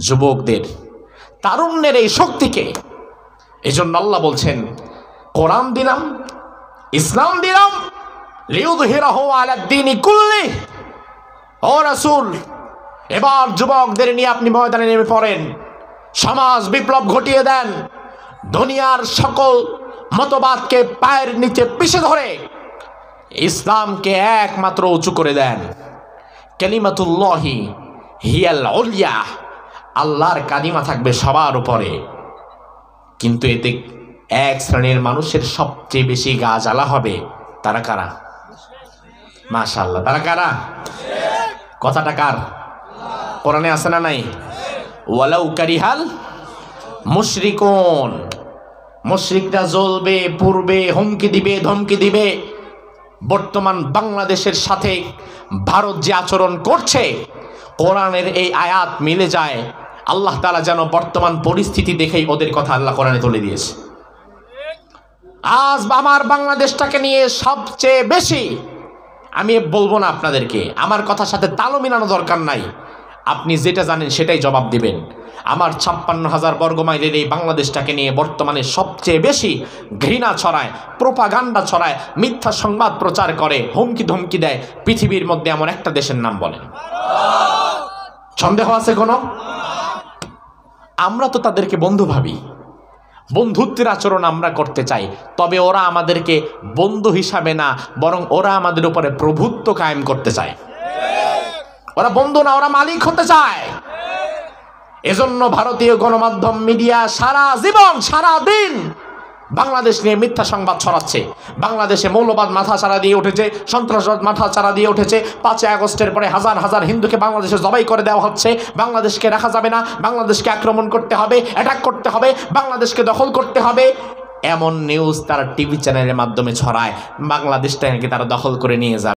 যুবকদের, তারুণ্যের এই শক্তিকে। এজন্য আল্লাহ বলছেন, কোরআন দিলাম, ইসলাম দিলাম, লিইয়ুযহিরাহু আলাদ দীনি কুল্লিহি। ও রাসূল, এবার যুবকদের নিয়ে আপনি ময়দানে নেমে পড়েন, সমাজ বিপ্লব ঘটিয়ে দেন, দুনিয়ার সকল মতবাদকে পায়ের নিচে পিষে ধরে ইসলামকে একমাত্র উঁচু করে দেন। কালিমাতুল্লাহি হিয়াল উলিয়া, আল্লাহর কালিমা থাকবে সবার উপরে। কিন্তু এতে এক শ্রেণীর মানুষের সবচেয়ে বেশি গা জ্বালা হবে। তারা কারা? মাশাআল্লাহ, তারা কারা? কথাটা কার? কোরআনে আছে না নাই? ওয়ালাউ কারিহাল মুশরিকুন, মুশরিকরা জ্বলবে, পুড়বে, হুমকি দিবে, ধমকি দিবে। বর্তমান বাংলাদেশের সাথে ভারত যে আচরণ করছে, কোরআনের এই আয়াত মিলে যায়। আল্লাহ তাআলা যেন বর্তমান পরিস্থিতি দেখেই ওদের কথা আল্লাহ কোরআনে তুলে দিয়েছে। আজ আমার বাংলাদেশটাকে নিয়ে সবচেয়ে বেশি, আমি বলবো না আপনাদেরকে, আমার কথার সাথে তালও মিলানো দরকার নাই, আপনি যেটা জানেন সেটাই জবাব দিবেন। আমার 56,000 বর্গমাইলের এই বাংলাদেশটাকে নিয়ে বর্তমানে সবচেয়ে বেশি ঘৃণা ছড়ায়, প্রোপাগান্ডা ছড়ায়, মিথ্যা সংবাদ প্রচার করে, হুমকি ধমকি দেয় পৃথিবীর মধ্যে এমন একটা দেশের নাম বলেন? সন্দেহ আছে কোনো? আমরা তো তাদেরকে বন্ধু ভাবি, বন্ধুত্বের আচরণ আমরা করতে চাই, তবে ওরা আমাদেরকে বন্ধু হিসাবে না, বরং ওরা আমাদের উপরে প্রভুত্ব কায়েম করতে চায়। ওরা বন্ধু না, ওরা মালিক হতে চায়। এজন্য ভারতীয় গণমাধ্যম, মিডিয়া সারা জীবন, সারা দিন বাংলাদেশ নিয়ে মিথ্যা সংবাদ ছড়াচ্ছে। বাংলাদেশে মৌলবাদ মাথা চারা দিয়ে উঠেছে, সন্ত্রাসবাদ মাথা চারা দিয়ে উঠেছে। 5ই আগস্টের পরে হাজার হাজার হিন্দুকে বাংলাদেশে জবাই করে দেওয়া হচ্ছে। বাংলাদেশকে রাখা যাবে না, বাংলাদেশকে আক্রমণ করতে হবে, অ্যাটাক করতে হবে, বাংলাদেশকে দখল করতে হবে, এমন নিউজ তারা টিভি চ্যানেলের মাধ্যমে ছড়ায়। বাংলাদেশটাকে তারা দখল করে নিয়ে যাবে।